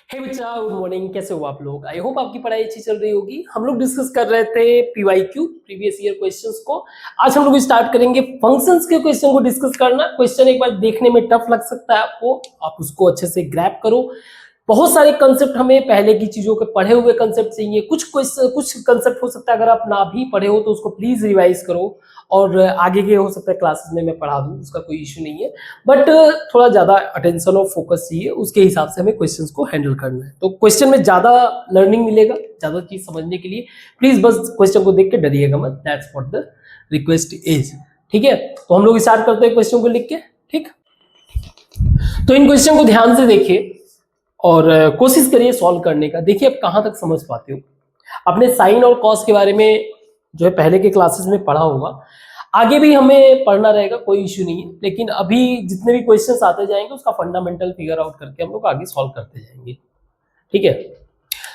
हे बच्चा, good morning. कैसे हो आप लोग? आई होप आपकी पढ़ाई अच्छी चल रही होगी। हम लोग डिस्कस कर रहे थे पीवाईक्यू, प्रीवियस ईयर क्वेश्चंस को। आज हम लोग स्टार्ट करेंगे फंक्शंस के क्वेश्चन को डिस्कस करना। क्वेश्चन एक बार देखने में टफ लग सकता है आपको, आप उसको अच्छे से ग्रैब करो। बहुत सारे कंसेप्ट हमें पहले की चीजों के पढ़े हुए कंसेप्ट चाहिए। कुछ कंसेप्ट हो सकता है अगर आप ना भी पढ़े हो तो उसको प्लीज रिवाइज करो, और आगे के हो सकता है क्लासेस में मैं पढ़ा दूं, उसका कोई इश्यू नहीं है। बट थोड़ा ज्यादा अटेंशन और फोकस चाहिए, उसके हिसाब से हमें क्वेश्चंस को हैंडल करना है। तो क्वेश्चन में ज्यादा लर्निंग मिलेगा, ज्यादा चीज समझने के लिए। प्लीज बस क्वेश्चन को देख के डरिएगा मत, that's what the request is. ठीक है, तो हम लोग स्टार्ट करते हैं क्वेश्चन को लिख के। ठीक, तो इन क्वेश्चन को ध्यान से देखिए और कोशिश करिए सॉल्व करने का। देखिए आप कहां तक समझ पाते हो। आपने साइन और कॉस के बारे में जो है पहले के क्लासेस में पढ़ा होगा, आगे भी हमें पढ़ना रहेगा, कोई इश्यू नहीं है। लेकिन अभी जितने भी क्वेश्चंस आते जाएंगे उसका फंडामेंटल फिगर आउट करके हम लोग आगे सॉल्व करते जाएंगे। ठीक है,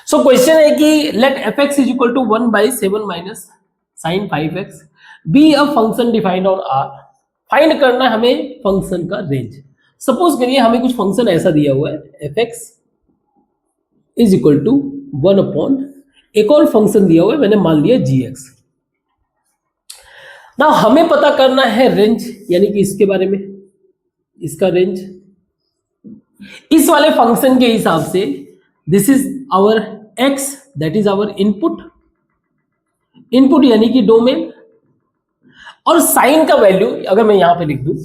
सो क्वेश्चन है कि let F X is equal to 1/7 minus sine 5x be a function defined on R. Find करना है हमें फंक्शन का रेंज। सपोज करिए हमें कुछ फंक्शन ऐसा दिया हुआ है, F X is equal to 1 एक और फंक्शन दिया हुआ है, मैंने मान लिया जी एक्स। ना हमें पता करना है रेंज, यानी कि इसके बारे में, इसका रेंज इस वाले फंक्शन के हिसाब से। This is our X, that is our input, input यानी कि डोमेन। और साइन का वैल्यू अगर मैं यहां पे लिख दूं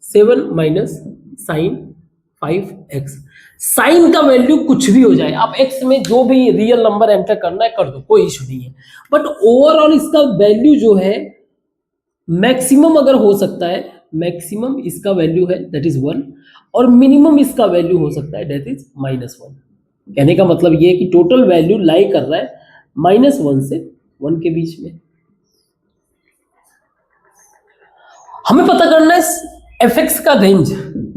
7 माइनस साइन 5x। साइन का वैल्यू कुछ भी हो जाए, आप x में जो भी रियल नंबर एंटर करना है कर दो, कोई इशू नहीं है। बट ओवरऑल इसका वैल्यू जो है मैक्सिमम अगर हो सकता है, मैक्सिमम इसका वैल्यू है दैट इज 1, और मिनिमम इसका वैल्यू हो सकता है दैट इज -1। कहने का मतलब ये है कि टोटल वैल्यू लाई कर रहा है -1 से 1 के बीच में। हमें पता करना है एफ एक्स का रेंज,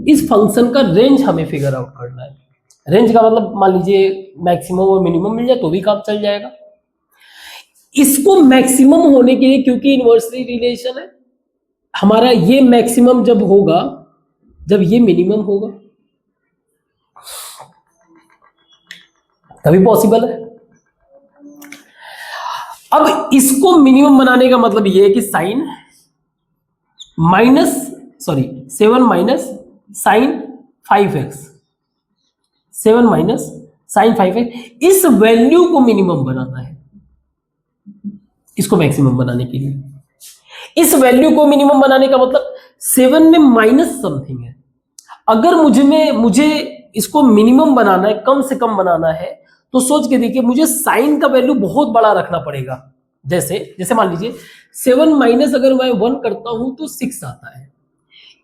इस फंक्शन का रेंज हमें फिगर आउट करना है। रेंज का मतलब मान लीजिए मैक्सिमम और मिनिमम मिल जाए तो भी काम चल जाएगा। इसको मैक्सिमम होने के लिए, क्योंकि इन्वर्सली रिलेशन है हमारा, ये मैक्सिमम जब होगा जब ये मिनिमम होगा तभी पॉसिबल है। अब इसको मिनिमम बनाने का मतलब ये है कि sine minus 7 minus sine 5x, 7 minus sine 5x, इस वैल्यू को मिनिमम बनाना है। इसको मैक्सिमम बनाने के लिए इस वैल्यू को मिनिमम बनाने का मतलब 7 में माइनस समथिंग है। अगर मुझे इसको मिनिमम बनाना है, कम से कम बनाना है, तो सोच के देखिए मुझे साइन का वैल्यू बहुत बड़ा रखना पड़ेगा। जैसे जैसे मान लीजिए 7 माइनस अगर मैं 1 करता हूं तो 6 आता है।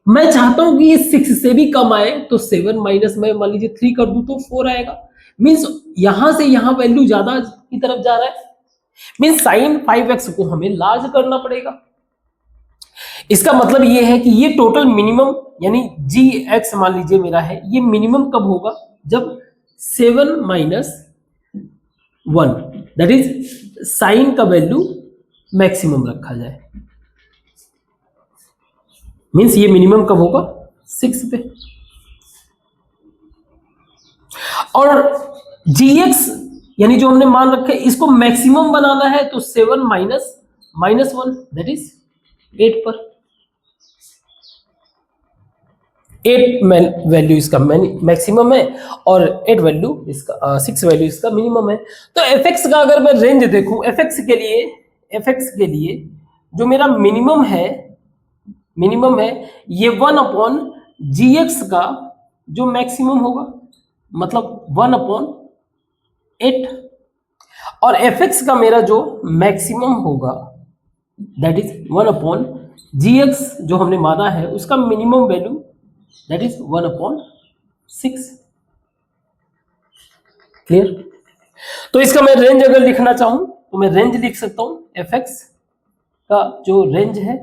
मैं चाहता हूं कि ये 6 से भी कम आए, तो 7 माइनस मैं मान लीजिए 3 कर दूं तो 4 आएगा। मीन्स यहां से यहां वैल्यू ज्यादा की तरफ जा रहा है, मीन्स साइन 5x को हमें लार्ज करना पड़ेगा। इसका मतलब ये है कि ये टोटल मिनिमम यानी जी एक्स मान लीजिए मेरा है, ये मिनिमम कब होगा जब 7 माइनस 1 दैट इज साइन का वैल्यू मैक्सिमम रखा जाए। मीन्स ये मिनिमम कब होगा 6 पे। और gx यानी जो हमने मान रखे इसको मैक्सिमम बनाना है, तो 7 माइनस -1 दैट इज 8 पर। 8 वैल्यू इसका मैक्सिमम है और 8 वैल्यू इसका 6 वैल्यू इसका मिनिमम है। तो एफ एक्स का अगर मैं रेंज देखूं, एफ एक्स के लिए जो मेरा मिनिमम है ये 1/gx का जो मैक्सिमम होगा, मतलब 1/8। और एफ एक्स का मेरा जो मैक्सिमम होगा दैट इज 1/gx, जो हमने माना है उसका minimum value that is 1/6। Clear? तो इसका मैं रेंज अगर लिखना चाहूं तो मैं रेंज लिख सकता हूं, एफ एक्स का जो रेंज है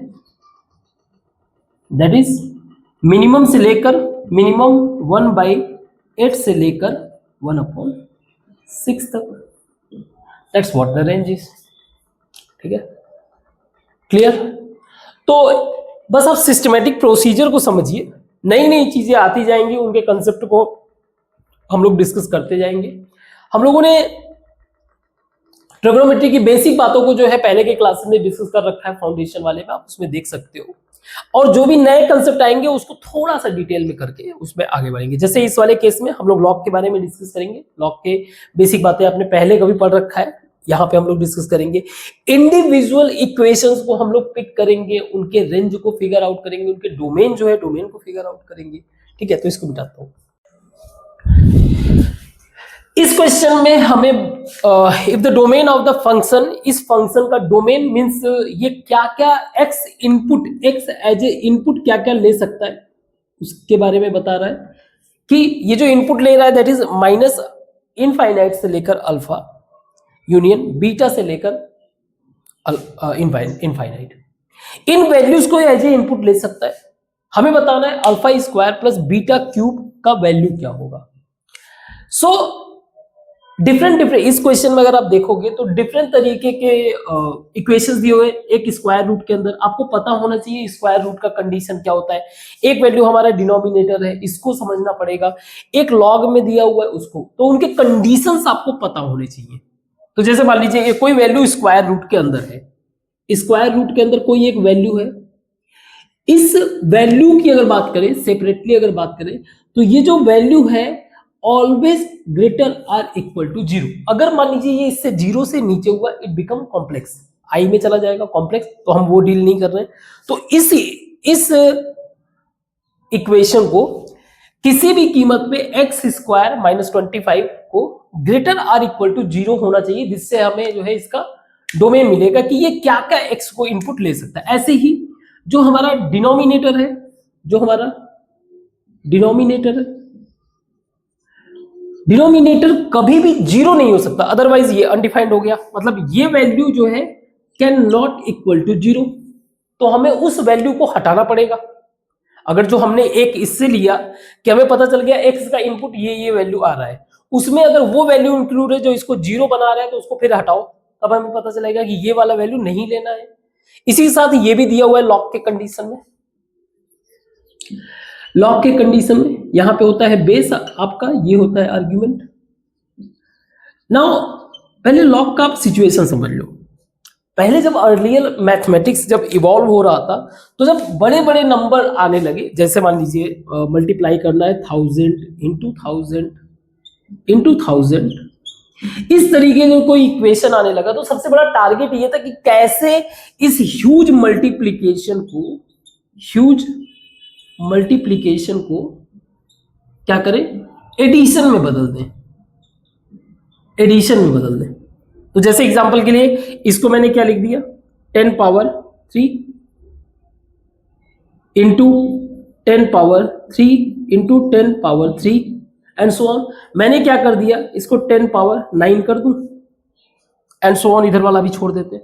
दैट इज मिनिमम से लेकर मिनिमम 1/8 से लेकर 1/6 तक। That's what the range is. ठीक है, क्लियर? तो बस आप सिस्टमेटिक प्रोसीजर को समझिए, नई नई चीजें आती जाएंगी, उनके कंसेप्ट को हम लोग डिस्कस करते जाएंगे। हम लोगों ने ट्रिग्नोमेट्री की बेसिक बातों को जो है पहले के क्लासेस में डिस्कस कर रखा है, फाउंडेशन वाले में आप उसमें देख सकते हो, और जो भी नए कंसेप्ट आएंगे उसको थोड़ा सा डिटेल में करके उसमें आगे बढ़ेंगे। जैसे इस वाले केस में हम लोग लॉग के बारे में डिस्कस करेंगे, लॉग के बेसिक बातें आपने पहले कभी पढ़ रखा है, यहाँ पे हम लोग डिस्कस करेंगे। इंडिविजुअल इक्वेशंस को हम लोग पिक करेंगे, उनके रेंज को फिगर आउट करेंगे, उनके डोमेन जो है डोमेन को फिगर आउट करेंगे। ठीक है, तो इसको मिटाता हूँ। इस क्वेश्चन में हमें if the domain of the function, इस फंक्शन का डोमेन मींस ये क्या क्या X input, X as a input क्या क्या ले सकता है उसके बारे में बता रहा है कि ये जो इनपुट ले रहा है दैट इज माइनस इनफाइनाइट से लेकर अल्फा यूनियन बीटा से लेकर इनफाइनाइट, इन वैल्यूज को एज ए इनपुट ले सकता है। हमें बताना है alpha square plus beta cube का वैल्यू क्या होगा। सो डिफरेंट इस क्वेश्चन में अगर आप देखोगे तो डिफरेंट तरीके के इक्वेशंस दिए हुए, एक स्क्वायर रूट के अंदर आपको पता होना चाहिए स्क्वायर रूट का कंडीशन क्या होता है। एक वैल्यू हमारा डिनोमिनेटर है, इसको समझना पड़ेगा, एक लॉग में दिया हुआ है उसको, तो उनके कंडीशंस आपको पता होने चाहिए। तो जैसे मान लीजिए कोई वैल्यू स्क्वायर रूट के अंदर है, स्क्वायर रूट के अंदर कोई एक वैल्यू है, इस वैल्यू की अगर बात करें सेपरेटली, अगर बात करें तो ये जो वैल्यू है always greater or equal to zero. अगर मान लीजिए ये इससे जीरो से नीचे हुआ इट बिकम कॉम्प्लेक्स, आई में चला जाएगा कॉम्प्लेक्स, तो हम वो डील नहीं कर रहे हैं। तो इस इक्वेशन को किसी भी कीमत पे एक्स स्क्वायर माइनस 25 को greater or equal to zero होना चाहिए, जिससे हमें जो है इसका डोमेन मिलेगा कि ये क्या क्या एक्स को इनपुट ले सकता है। ऐसे ही जो हमारा डिनोमिनेटर है, जो हमारा डिनोमिनेटर है, डिनोमिनेटर कभी भी जीरो नहीं हो सकता, अदरवाइज ये अनडिफाइंड हो गया, मतलब ये वैल्यू जो है can not equal to zero, तो हमें उस वैल्यू को हटाना पड़ेगा। अगर जो हमने एक इससे लिया कि हमें पता चल गया एक्स का इनपुट ये वैल्यू आ रहा है, उसमें अगर वो वैल्यू इंक्लूड है जो इसको जीरो बना रहा है, तो उसको फिर हटाओ, तब हमें पता चलेगा कि ये वाला वैल्यू नहीं लेना है। इसी के साथ ये भी दिया हुआ है लॉग के कंडीशन में, लॉग के कंडीशन में यहां पे होता है बेस आपका, ये होता है आर्ग्यूमेंट। नाउ पहले लॉग का आप सिचुएशन समझ लो। पहले जब अर्लियर मैथमेटिक्स जब इवॉल्व हो रहा था, तो जब बड़े बड़े नंबर आने लगे, जैसे मान लीजिए मल्टीप्लाई करना है 1000 इंटू 1000 इंटू 1000, इस तरीके का कोई इक्वेशन आने लगा, तो सबसे बड़ा टारगेट ये था कि कैसे इस ह्यूज मल्टीप्लिकेशन को क्या करें, एडिशन में बदल दें, एडिशन में बदल दें। तो जैसे एग्जांपल के लिए इसको मैंने क्या लिख दिया, 10 power 3 into 10 power 3 into 10 power 3 and so on. मैंने क्या कर दिया, इसको 10 पावर 9 कर दूं एंड सो ऑन, इधर वाला भी छोड़ देते।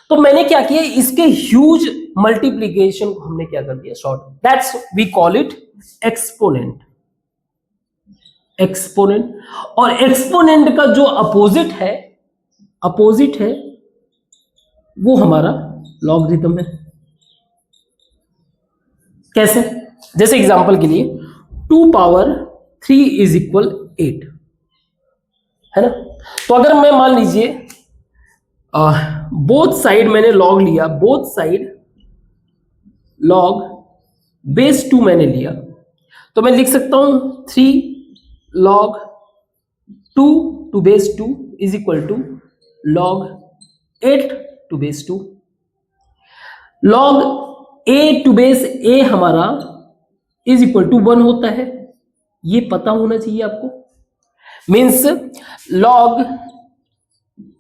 तो मैंने क्या किया, इसके ह्यूज मल्टीप्लिकेशन को हमने क्या कर दिया, short, that's we call it exponent. Exponent, और एक्सपोनेंट का जो अपोजिट है वो हमारा लॉगरिथम है। कैसे, जैसे एग्जांपल के लिए 2 पावर 3 इज इक्वल 8 है ना। तो अगर मैं मान लीजिए बोथ साइड मैंने लॉग लिया, बोथ साइड लॉग बेस 2 मैंने लिया, तो मैं लिख सकता हूं 3 log 2 to base 2 is equal to log 8 to base 2। log a to base a हमारा is equal to 1 होता है, ये पता होना चाहिए आपको। Means log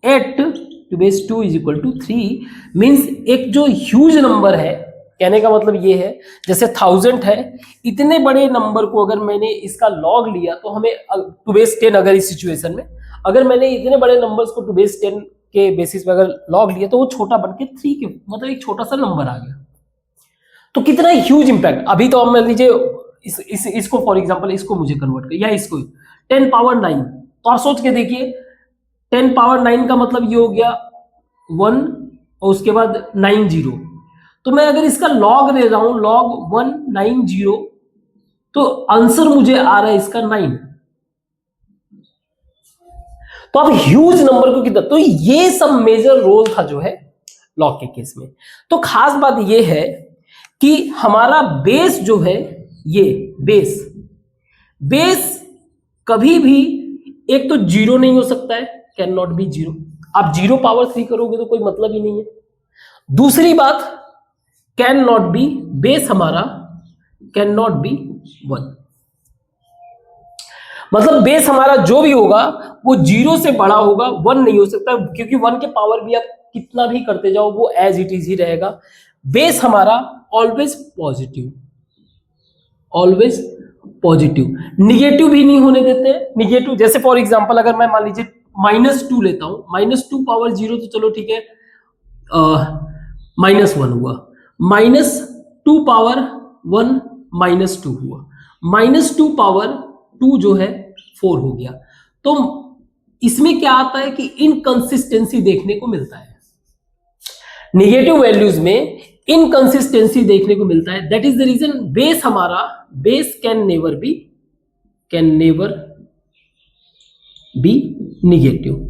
8 to base 2 is equal to 3, means एक जो ह्यूज नंबर है, कहने का मतलब ये है जैसे 1000 है, इतने बड़े नंबर को अगर मैंने इसका लॉग लिया तो हमें टू बेस 10, अगर इस सिचुएशन में अगर मैंने इतने बड़े नंबर्स को टू बेस 10 के बेसिस पे अगर लॉग लिया, तो वो छोटा बनके 3 के मतलब एक छोटा सा नंबर आ गया। तो कितना ह्यूज इंपैक्ट। अभी तो मान लीजिए इसको फॉर एग्जांपल इसको मुझे कन्वर्ट कर, या इसको 10 पावर 9, तो आप सोच के देखिए 10 पावर 9 का मतलब ये हो गया 1 और उसके बाद 90। तो मैं अगर इसका लॉग ले रहा हूं, log 190, तो आंसर मुझे आ रहा है इसका 9। तो अब ह्यूज नंबर को कितना, तो ये सब मेजर रोल था जो है लॉग के केस में। तो खास बात ये है कि हमारा बेस जो है, ये बेस कभी भी एक तो जीरो नहीं हो सकता है, कैन नॉट बी जीरो। आप 0 पावर 3 करोगे तो कोई मतलब ही नहीं है। दूसरी बात, कैन नॉट बी, बेस हमारा कैन नॉट बी 1, मतलब बेस हमारा जो भी होगा वो 0 से बड़ा होगा, 1 नहीं हो सकता, क्योंकि 1 के पावर भी आप कितना भी करते जाओ वो एज इट इज ही रहेगा। बेस हमारा always positive, always positive, negative भी नहीं होने देते। निगेटिव जैसे फॉर एग्जांपल अगर मैं मान लीजिए -2 लेता हूं, -2 पावर 0 तो चलो ठीक है, -1 हुआ, -2 पावर 1 -2 हुआ, -2 पावर 2 जो है 4 हो गया। तो इसमें क्या आता है कि इनकंसिस्टेंसी देखने को मिलता है, नेगेटिव वैल्यूज में इनकंसिस्टेंसी देखने को मिलता है। That is the reason base हमारा, base can never be negative.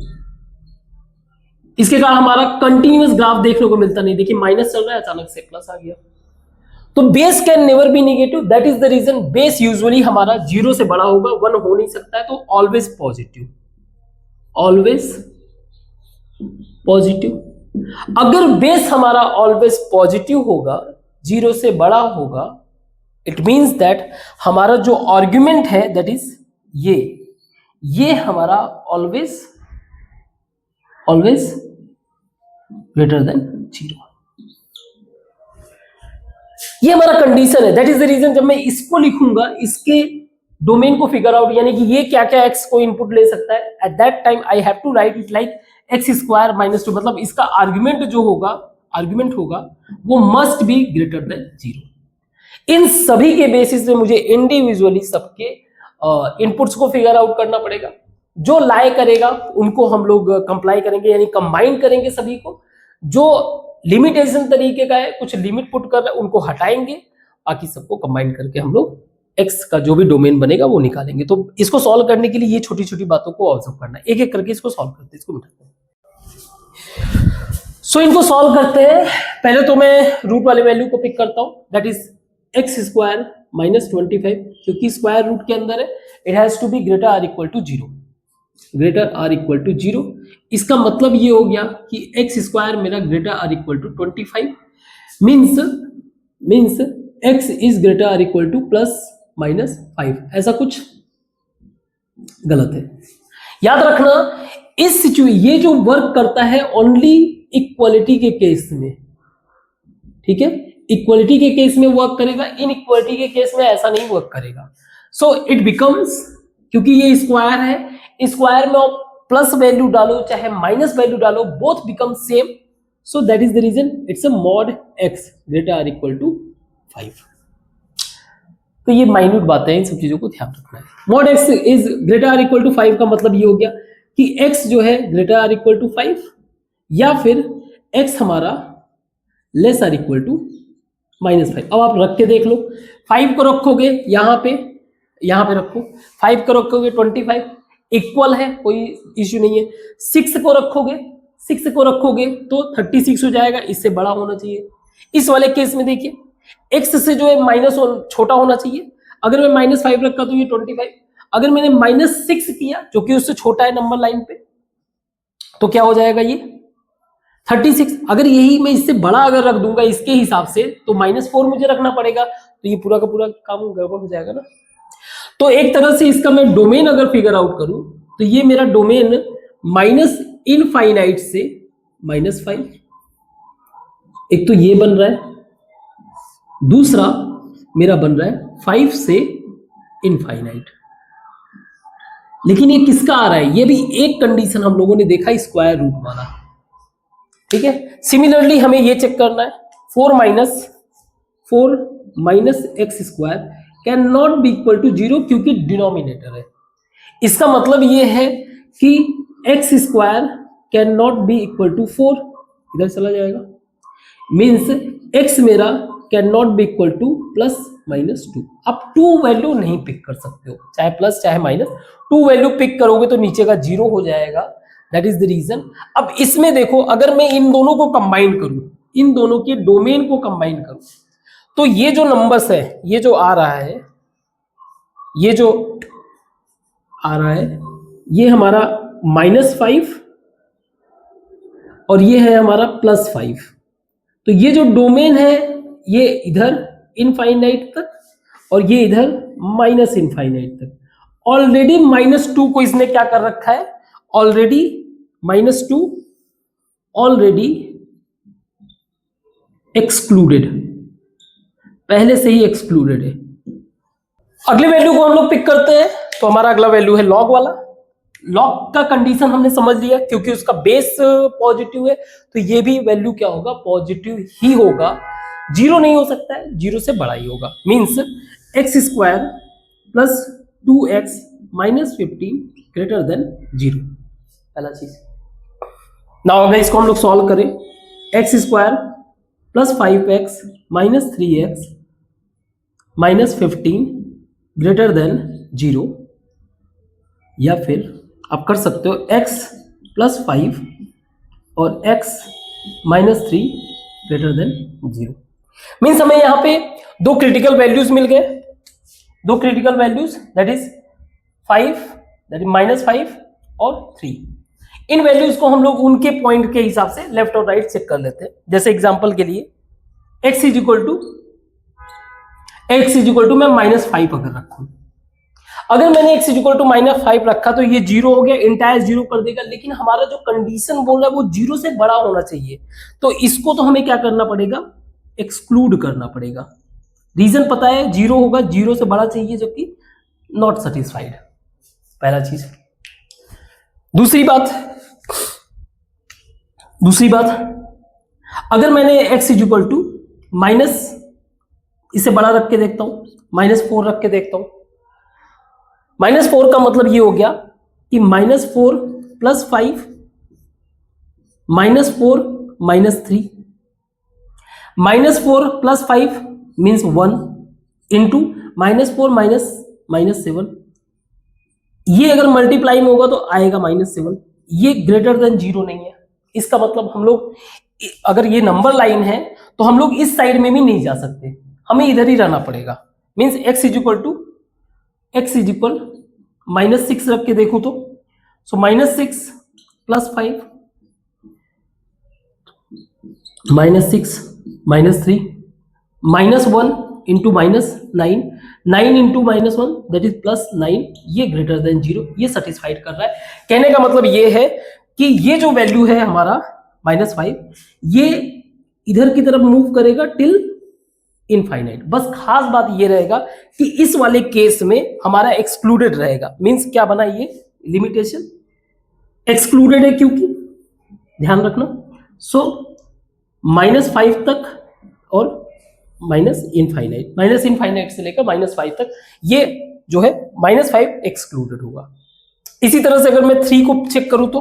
इसके कारण हमारा कंटिन्यूअस ग्राफ देखने को मिलता नहीं। देखिए माइनस चल रहा है, अचानक से प्लस आ गया, तो base can never be negative. That is the reason base usually हमारा 0 से बड़ा होगा, 1 हो नहीं सकता है, तो ऑलवेज पॉजिटिव, ऑलवेज पॉजिटिव। अगर बेस हमारा ऑलवेज पॉजिटिव होगा, 0 से बड़ा होगा, इट मींस दैट हमारा जो आर्गुमेंट है दैट इज ये हमारा ऑलवेज ग्रेटर देन 0। ये हमारा कंडीशन है। दैट इज द रीजन जब मैं इसको लिखूंगा, इसके डोमेन को फिगर आउट, यानी कि ये क्या क्या एक्स को इनपुट ले सकता है, at that time I have to write it like x² -2, मतलब इसका आर्गुमेंट जो होगा, आर्गुमेंट होगा वो मस्ट बी ग्रेटर देन 0। इन सभी के बेसिस पे मुझे इंडिविजुअली सबके इनपुट्स को फिगर आउट करना पड़ेगा। जो लाई करेगा उनको हम लोग कंप्लाई करेंगे, यानी कंबाइन करेंगे सभी को। जो लिमिटेशन तरीके का है, कुछ लिमिट पुट कर रहे हैं उनको हटाएंगे, बाकी सबको कंबाइन करके हम लोग एक्स का जो भी डोमेन बनेगा वो निकालेंगे। तो इसको सॉल्व करने के लिए ये छोटी छोटी बातों को ऑब्जर्व करना है, एक एक करके इसको सॉल्व करते हैं, इसको मिटाते हैं। सो इनको सॉल्व करते हैं। पहले तो मैं रूट वाले वैल्यू को पिक करता हूं, दैट इज x² -25, क्योंकि स्क्वायर रूट के अंदर है, it has to be greater or equal to 0, greater or equal to 0। इसका मतलब ये हो गया कि x² मेरा greater or equal to 25, means x is greater or equal to +-5, ऐसा कुछ गलत है। याद रखना इस ये जो वर्क करता है ओनली इक्वलिटी के केस में, ठीक है, इक्वलिटी के केस में वर्क करेगा, इनइक्वलिटी के केस में ऐसा नहीं वर्क करेगा। सो इट बिकम्स, क्योंकि ये स्क्वायर है, स्क्वायर में आप प्लस वैल्यू डालो चाहे माइनस वैल्यू डालो, both become same. So that is the reason it's a mod x greater or equal to 5। तो ये माइन्यूट बातें हैं, इन सब चीजों को ध्यान रखना है। mod x is greater or equal to 5 का मतलब ये हो गया कि x जो है ग्रेटर आर इक्वल टू 5, या फिर x हमारा लेस आर इक्वल टू -5। अब आप रख के देख लो, 5 को रखोगे यहाँ पे रखो, 5 को रखोगे 25 इक्वल है, कोई इश्यू नहीं है। 6 को रखोगे तो 36 हो जाएगा, इससे बड़ा होना चाहिए। इस वाले केस में देखिए x से जो है माइनस छोटा होना चाहिए। अगर मैं -5 रखा तो ये 25, अगर मैंने -6 किया जो कि उससे छोटा है नंबर लाइन पे, तो क्या हो जाएगा ये 36। अगर यही मैं इससे बड़ा अगर रख दूंगा इसके हिसाब से, तो -4 मुझे रखना पड़ेगा, तो ये पूरा का पूरा काम गड़बड़ हो जाएगा ना। तो एक तरह से इसका मैं डोमेन अगर फिगर आउट करूं तो ये मेरा डोमेन -इनफाइनाइट से -5, एक तो ये बन रहा है, दूसरा मेरा बन रहा है 5 से इनफाइनाइट। लेकिन ये किसका आ रहा है, ये भी एक कंडीशन हम लोगों ने देखा स्क्वायर रूट वाला, ठीक है। सिमिलरली हमें ये चेक करना है, 4 minus x² can not be equal to 0, क्योंकि डिनोमिनेटर है। इसका मतलब ये है कि x² can not be equal to 4, इधर चला जाएगा, मीन्स x मेरा can not be equal to -2। आप 2 वैल्यू नहीं पिक कर सकते हो, चाहे प्लस चाहे माइनस, 2 वैल्यू पिक करोगे तो नीचे का 0 हो जाएगा, दैट इज द रीजन। अब इसमें देखो, अगर मैं इन दोनों को कंबाइन करूं, इन दोनों के डोमेन को कंबाइन करूं, तो ये जो नंबर्स है, ये जो आ रहा है, ये जो आ रहा है, ये हमारा -5 और ये है हमारा +5। तो ये जो डोमेन है ये इधर इनफाइनाइट तक और ये इधर -इनफाइनाइट तक। ऑलरेडी -2 को इसने क्या कर रखा है, ऑलरेडी -2 ऑलरेडी एक्सक्लूडेड, पहले से ही एक्सक्लूडेड है। अगले वैल्यू को हम लोग पिक करते हैं, तो हमारा अगला वैल्यू है लॉग वाला। लॉग का कंडीशन हमने समझ लिया, क्योंकि उसका बेस पॉजिटिव है तो ये भी वैल्यू क्या होगा, पॉजिटिव ही होगा, 0 नहीं हो सकता है, 0 से बड़ा ही होगा। Means x² + 2x - 15 greater than 0, पहला चीज। नाउ अगर इसको हम लोग सॉल्व करें, x² + 5x - 3x - 15 greater than 0, या फिर आप कर सकते हो x + 5 और x - 3 ग्रेटर देन 0। मीन्स हमें यहां पे दो क्रिटिकल वैल्यूज मिल गए, दो critical values, that is 5, that is -5 और 3। इन वैल्यूज को हम लोग उनके पॉइंट के हिसाब से लेफ्ट और राइट चेक कर लेते हैं। जैसे एग्जांपल के लिए x = मैं -5 अगर रखूं, अगर मैंने x = -5 रखा तो ये 0 हो गया, इंटायर 0 कर देगा, लेकिन हमारा जो कंडीशन बोल रहा है वो 0 से बड़ा होना चाहिए, तो इसको तो हमें क्या करना पड़ेगा, एक्सक्लूड करना पड़ेगा। रीजन पता है, 0 होगा, 0 से बड़ा चाहिए, जबकि नॉट सेटिस्फाइड, पहला चीज। दूसरी बात, अगर मैंने x = इसे बड़ा रख के देखता हूं, -4 रख के देखता हूं, -4 का मतलब ये हो गया कि -4 + 5 -4 -3, -4 + 5 मीन्स 1 इंटू -4 -7, ये अगर मल्टीप्लाई में होगा तो आएगा -7, ये ग्रेटर देन 0 नहीं है। इसका मतलब हम लोग, अगर ये नंबर लाइन है तो हम लोग इस साइड में भी नहीं जा सकते, हमें इधर ही रहना पड़ेगा। मीन्स x = -6 रख के देखो तो, सो -6 + 5 -6 -3 -1 इंटू -9, 9 इंटू -1 दैट इज +9, ये ग्रेटर देन 0, ये सेटिस्फाइड कर रहा है। कहने का मतलब ये है कि ये जो वैल्यू है हमारा -5, ये इधर की तरफ मूव करेगा टिल इनफाइनाइट। बस खास बात ये रहेगा कि इस वाले केस में हमारा एक्सक्लूडेड रहेगा। मींस क्या बना, ये लिमिटेशन एक्सक्लूडेड है, क्योंकि ध्यान रखना, सो -5 तक और -इनफाइनाइट से लेकर -5 तक, ये जो है -5 एक्सक्लूडेड होगा। इसी तरह से अगर मैं 3 को चेक करूं तो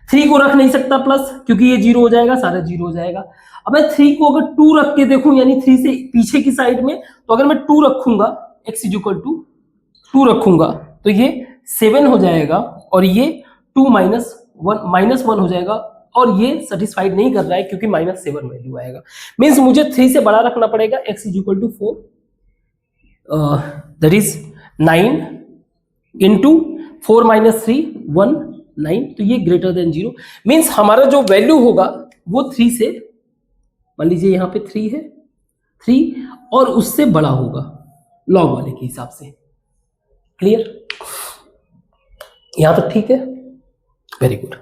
3 को रख नहीं सकता प्लस, क्योंकि ये 0 हो जाएगा, सारा 0 हो जाएगा। अब मैं 3 को अगर 2 रख के देखूं, यानी 3 से पीछे की साइड में, तो अगर मैं 2 रखूंगा, x = 2 रखूंगा तो ये 7 हो जाएगा, और ये 2 - 1 हो जाएगा, और ये सेटिस्फाइड नहीं कर रहा है क्योंकि -7 वैल्यू आएगा। मींस मुझे 3 से बड़ा रखना पड़ेगा, x = 4, दैट इज 9 इंटू 4 - 3 1 9, तो ये ग्रेटर देन 0। मींस हमारा जो वैल्यू होगा वो 3 से, मान लीजिए यहाँ पे 3 है, 3 और उससे बड़ा होगा लॉग वाले के हिसाब से। क्लियर, यहां तक ठीक है, वेरी गुड।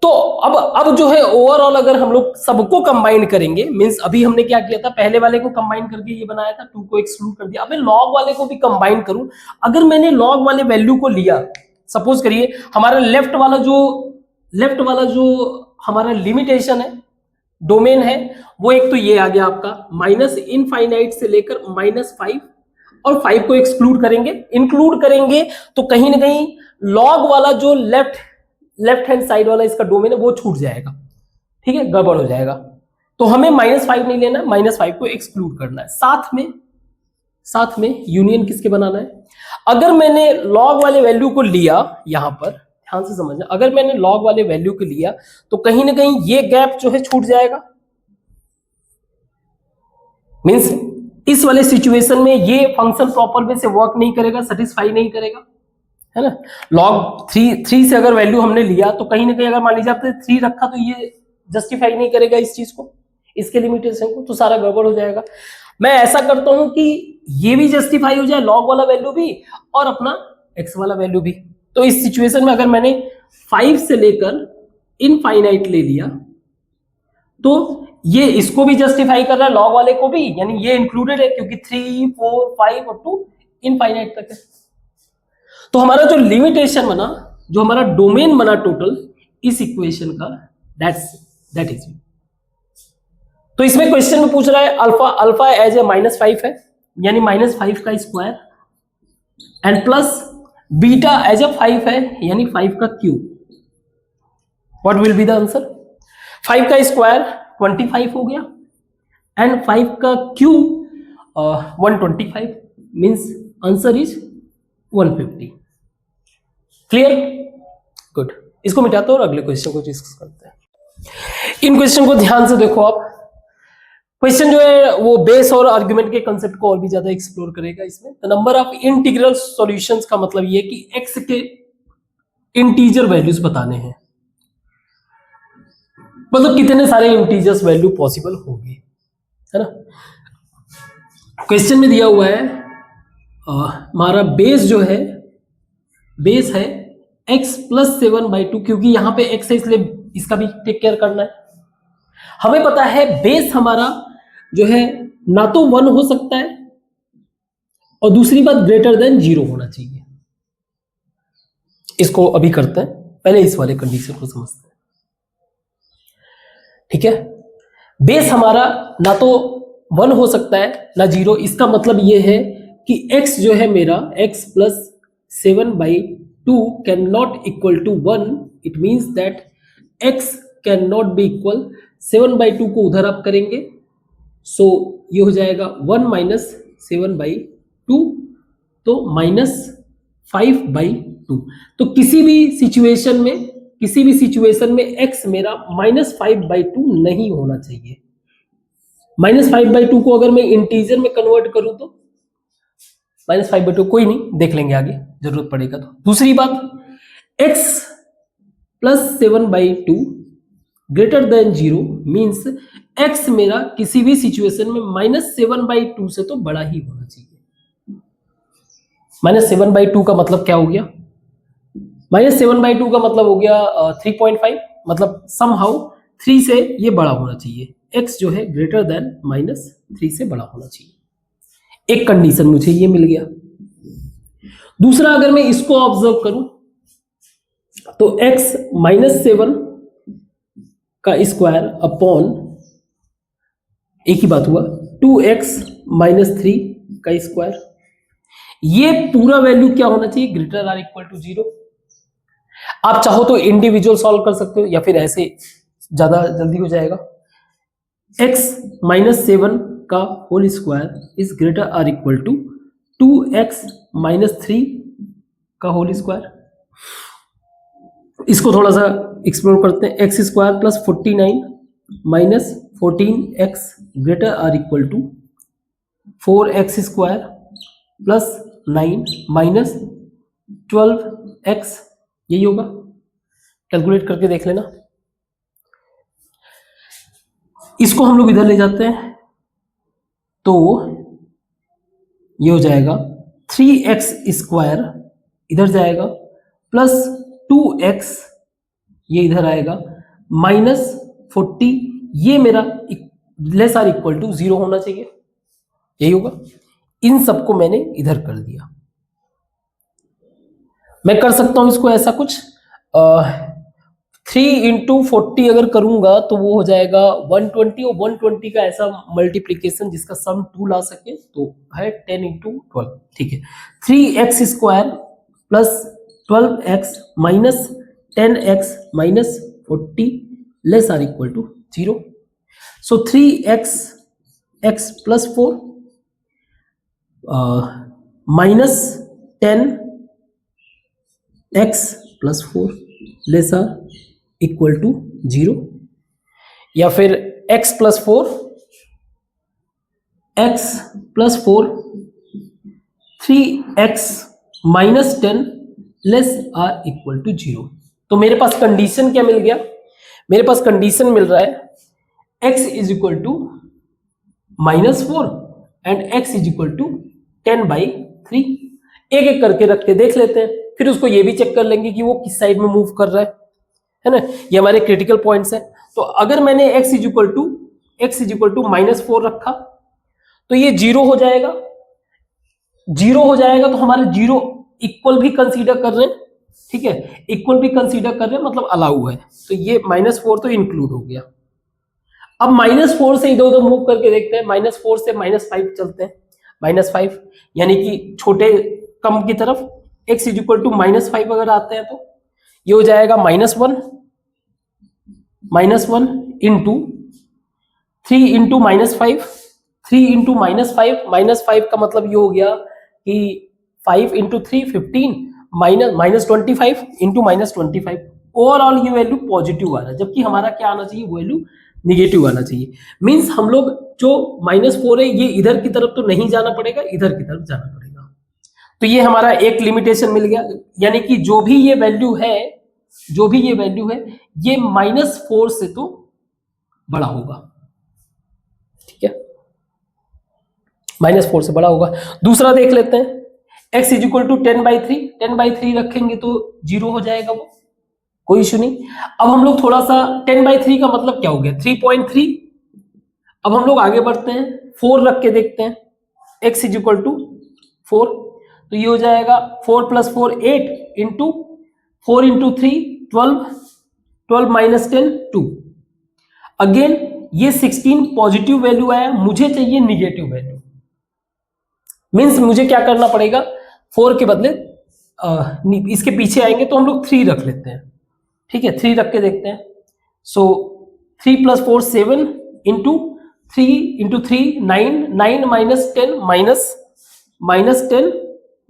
तो अब जो है ओवरऑल अगर हम लोग सबको कंबाइन करेंगे, मींस अभी हमने क्या किया था, पहले वाले को कंबाइन करके ये बनाया था, 2 को एक्सक्लूड कर दिया। अब मैं लॉग वाले को भी कंबाइन करूं, अगर मैंने लॉग वाले वैल्यू को लिया, सपोज करिए हमारा लेफ्ट वाला जो हमारा लिमिटेशन है, डोमेन है, वो एक तो ये आ गया आपका -इनफाइनाइट से लेकर -5, और 5 को एक्सक्लूड करेंगे, इंक्लूड करेंगे, तो कहीं ना कहीं लॉग वाला जो लेफ्ट हैंड साइड वाला इसका डोमेन है वो छूट जाएगा, ठीक है, गड़बड़ हो जाएगा। तो हमें -5 नहीं लेना, -5 को एक्सक्लूड करना है। साथ में साथ में यूनियन किसके बनाना है। अगर मैंने लॉग वाले वैल्यू को लिया, यहां पर ध्यान से समझना, अगर मैंने लॉग वाले वैल्यू को लिया तो कहीं ना कहीं ये गैप जो है छूट जाएगा। मींस इस वाले सिचुएशन में ये फंक्शन प्रॉपर वे से वर्क नहीं करेगा, सेटिस्फाई नहीं करेगा, है ना। लॉग थ्री से अगर वैल्यू हमने लिया तो कहीं ना कहीं अगर मान लीजिए आपने 3 रखा तो ये जस्टिफाई नहीं करेगा इस चीज को, इसके लिमिटेशन को, तो सारा गड़बड़ हो जाएगा। मैं ऐसा करता हूं कि ये भी जस्टिफाई हो जाए, लॉग वाला वैल्यू भी और अपना एक्स वाला वैल्यू भी। तो इस सिचुएशन में अगर मैंने 5 से लेकर इनफाइनाइट ले लिया तो ये इसको भी जस्टिफाई कर रहा है, लॉग वाले को भी, यानी ये इंक्लूडेड है क्योंकि 3, 4, 5 और 2 इनफाइनाइट तक है। तो हमारा जो लिमिटेशन बना, जो हमारा डोमेन बना टोटल इस इक्वेशन का, दैट इज। तो इसमें क्वेश्चन में पूछ रहा है अल्फा एज ए -5 है, यानी -5 का square, and plus beta as a 5 है, यानी 5 का cube. What will be the answer? 5 का स्क्वायर 25 हो गया एंड 5 का cube 125, means answer is 150। Clear? Good. इसको मिटाते हैं और अगले क्वेश्चन को डिस्कस करते हैं। इन क्वेश्चन को ध्यान से देखो आप। क्वेश्चन जो है वो बेस और आर्गुमेंट के कंसेप्ट को और भी ज्यादा एक्सप्लोर करेगा। इसमें the number of integral solutions का मतलब ये कि एक्स के इंटीजर वैल्यूज बताने हैं, मतलब कितने सारे इंटीजर्स वैल्यू पॉसिबल होंगे, है ना। क्वेश्चन में दिया हुआ है हमारा बेस जो है, बेस है x + 7/2, क्योंकि यहां पे x है इसलिए इसका भी टेक केयर करना है। हमें पता है बेस हमारा जो है ना तो 1 हो सकता है और दूसरी बात ग्रेटर देन 0 होना चाहिए। इसको अभी करते हैं, पहले इस वाले कंडीशन को समझते हैं, ठीक है। बेस हमारा ना तो 1 हो सकता है ना 0। इसका मतलब यह है कि x जो है मेरा x + 7/2 can not equal to 1। It means that x can not be equal 7/2 को उधर आप करेंगे, सो ये हो जाएगा 1 - 7/2, तो -5/2। तो किसी भी सिचुएशन में x मेरा -5/2 नहीं होना चाहिए। -5/2 को अगर मैं इंटीजर में कन्वर्ट करूं तो -5/2, कोई नहीं, देख लेंगे आगे जरूरत पड़ेगा तो। दूसरी बात, x + 7/2 greater than 0 means x मेरा किसी भी सिचुएशन में -7/2 से तो बड़ा ही होना चाहिए। -7/2 का मतलब क्या हो गया? -7/2 का मतलब हो गया 3.5, मतलब समहाउ 3 से ये बड़ा होना चाहिए। x जो है ग्रेटर देन -3 से बड़ा होना चाहिए। एक कंडीशन मुझे ये मिल गया। दूसरा, अगर मैं इसको ऑब्जर्व करूं तो x -7 का स्क्वायर अपॉन, एक ही बात हुआ, 2x - 3 का स्क्वायर, ये पूरा वैल्यू क्या होना चाहिए? Greater or equal to 0। आप चाहो तो इंडिविजुअल सॉल्व कर सकते हो या फिर ऐसे ज्यादा जल्दी हो जाएगा। x - 7 का whole square is greater or equal to 2x - 3 का होल स्क्वायर। इसको थोड़ा सा एक्सप्लोर करते हैं। x² + 49 - 14x greater or equal to 4x² + 9 - 12x, यही होगा। कैलकुलेट करके देख लेना। इसको हम लोग इधर ले जाते हैं तो ये हो जाएगा 3x² इधर जाएगा प्लस 2x ये इधर आएगा -40, ये मेरा लेस आर इक्वल टू 0 होना चाहिए, यही होगा। इन सबको मैंने इधर कर दिया। मैं कर सकता हूं इसको ऐसा कुछ 3 × 40 अगर करूंगा तो वो हो जाएगा 120, और 120 का ऐसा मल्टीप्लीकेशन जिसका सम 2 ला सके तो है 10 × 12, ठीक है। 3x² + 12x - 10x - 40 less or equal to 0। So 3x + 4 -10x+4 less or equal to 0, या फिर x+4 3x -10 less or equal to 0। तो मेरे पास कंडीशन क्या मिल गया? मेरे पास कंडीशन मिल रहा है x is equal to -4 and x is equal to 10/3। एक एक करके रख के देख लेते हैं, फिर उसको ये भी चेक कर लेंगे कि वो किस साइड में मूव कर रहा है ना। ये हमारे क्रिटिकल पॉइंट्स है। तो अगर मैंने x इज इक्वल टू -4 रखा तो ये 0 हो जाएगा। 0 हो जाएगा तो हमारे 0 इक्वल भी कंसीडर कर रहे हैं, ठीक है, इक्वल भी कंसीडर कर रहे हैं, मतलब अलाउ है। तो ये -4 तो इंक्लूड हो गया। अब -4 से इधर उधर मूव करके देखते हैं। -4 से -5 चलते हैं। -5 यानी कि छोटे कम की तरफ x इज इक्वल टू -5 अगर आते हैं तो ये हो जाएगा -1 इंटू 3 इंटू -5, 3 इंटू -5 का मतलब ये हो गया कि 5 इंटू 3 15 -25 इंटू -25। ओवरऑल ये वैल्यू पॉजिटिव आ रहा है, जबकि हमारा क्या आना चाहिए, वैल्यू निगेटिव आना चाहिए। मींस हम लोग जो -4 है ये इधर की तरफ तो नहीं जाना पड़ेगा, इधर की तरफ जाना पड़ेगा। तो ये हमारा एक लिमिटेशन मिल गया, यानी कि जो भी ये वैल्यू है ये -4 से तो बड़ा होगा, ठीक है, -4 से बड़ा होगा। दूसरा देख लेते हैं, x इज इक्वल टू 10/3, 10/3 रखेंगे तो 0 हो जाएगा, वो कोई इशू नहीं। अब हम लोग थोड़ा सा 10/3 का मतलब क्या हो गया, 3.3। अब हम लोग आगे बढ़ते हैं, 4 रख के देखते हैं, x इज इक्वल टू 4, तो ये हो जाएगा 4 + 4 8 इंटू 4 इंटू 3 12, 12 - 10 2। अगेन ये 16 पॉजिटिव वैल्यू आया, मुझे चाहिए निगेटिव वैल्यू। मीन्स मुझे क्या करना पड़ेगा, 4 के बदले इसके पीछे आएंगे तो हम लोग 3 रख लेते हैं, ठीक है, 3 रख के देखते हैं। सो 3 + 4 7 इंटू 3 इंटू 3 9, 9 - 10 -10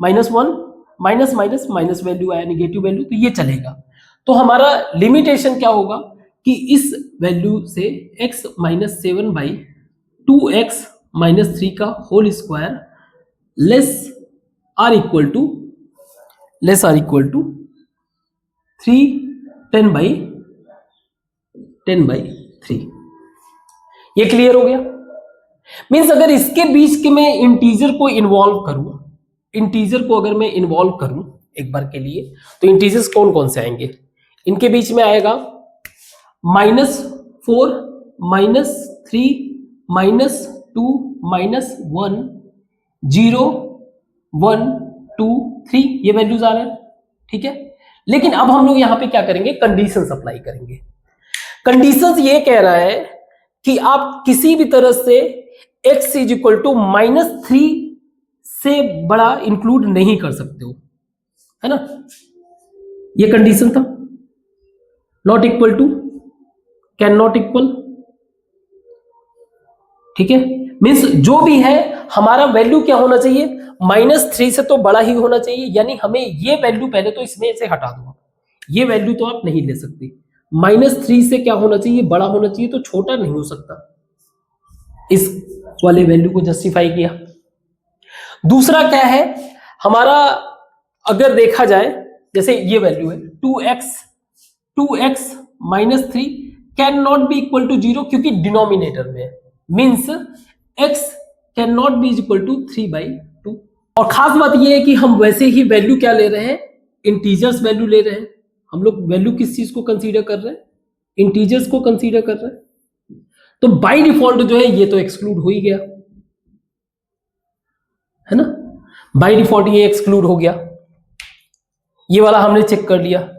-1 माइनस वैल्यू आया, निगेटिव वैल्यू, तो ये चलेगा। तो हमारा लिमिटेशन क्या होगा कि इस वैल्यू से x - 7/2x - 3 का whole square less or equal to 3 10/3। ये क्लियर हो गया। मीन्स अगर इसके बीच के मैं इंटीजर को इन्वॉल्व करूं एक बार के लिए, तो इंटीजर्स कौन कौन से आएंगे, इनके बीच में आएगा -4 -3 -2 -1 0 1 2 3, ये वैल्यूज आ रहे हैं, ठीक है। लेकिन अब हम लोग यहां पे क्या करेंगे, कंडीशंस अप्लाई करेंगे। कंडीशंस ये कह रहा है कि आप किसी भी तरह से x इज इक्वल टू -3 से बड़ा इंक्लूड नहीं कर सकते हो, है ना, ये कंडीशन था। Not equal to, can not equal, ठीक है। मीन्स जो भी है हमारा वैल्यू क्या होना चाहिए, -3 से तो बड़ा ही होना चाहिए, यानी हमें ये वैल्यू पहले तो इसमें से हटा दो, ये वैल्यू तो आप नहीं ले सकते। -3 से क्या होना चाहिए, बड़ा होना चाहिए, तो छोटा नहीं हो सकता। इस वाले वैल्यू को जस्टिफाई किया। दूसरा क्या है हमारा, अगर देखा जाए जैसे ये वैल्यू है 2x - 3 can not be equal to 0, क्योंकि डिनोमिनेटर में means x can not be equal to 3/2। और खास बात ये है कि हम वैसे ही वैल्यू क्या ले रहे हैं, इंटीजर्स वैल्यू ले रहे हैं। हम लोग वैल्यू किस चीज को कंसीडर कर रहे हैं, इंटीजर्स को कंसीडर कर रहे हैं। तो बाय डिफॉल्ट जो है ये तो एक्सक्लूड हो ही गया, है ना, बाय डिफॉल्ट ये एक्सक्लूड हो गया। ये वाला हमने चेक कर लिया।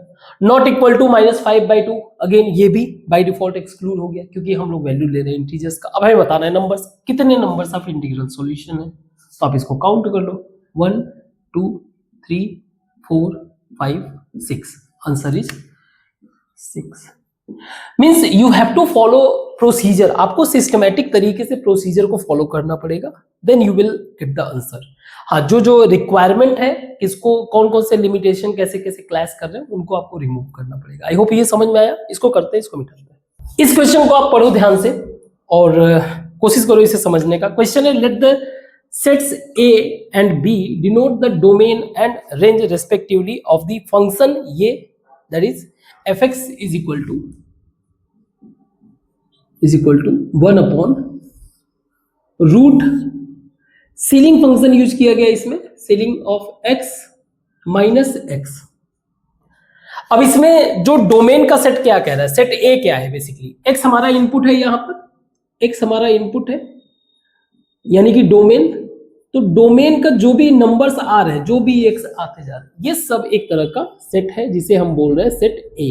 नॉट इक्वल टू -5/2, अगेन ये भी बाय डिफॉल्ट एक्सक्लूड हो गया, क्योंकि हम लोग वैल्यू ले रहे हैं इंटीजर्स का। अब हमें बताना है नंबर्स, कितने नंबर्स ऑफ इंटीग्रल सॉल्यूशन है, तो आप इसको काउंट कर लो, 1 2 3 4 5 6, answer is 6। Means you have to follow procedure, आपको सिस्टमैटिक तरीके से प्रोसीजर को फॉलो करना पड़ेगा, then you will get the answer. हाँ, जो जो रिक्वायरमेंट है, इसको कौन कौन से लिमिटेशन कैसे कैसे क्लैश कर रहे हैं, उनको आपको रिमूव करना पड़ेगा। आई होप ये समझ में आया। इसको करते हैं, इसको मिटाते हैं। इस क्वेश्चन को आप पढ़ो ध्यान से और कोशिश करो इसे समझने का। क्वेश्चन है, let the sets A and B denote the domain and range respectively of the function ये, that is fx is equal to 1 upon root ceiling function use किया गया इसमें, ceiling of x minus x। अब इसमें जो domain का set क्या कह रहा है, सेट A क्या है, बेसिकली x हमारा इनपुट है, यहां पर x हमारा इनपुट है यानी कि डोमेन। तो डोमेन का जो भी नंबर्स आ रहे हैं, जो भी x आते जा रहे हैं, ये सब एक तरह का सेट है जिसे हम बोल रहे हैं सेट A।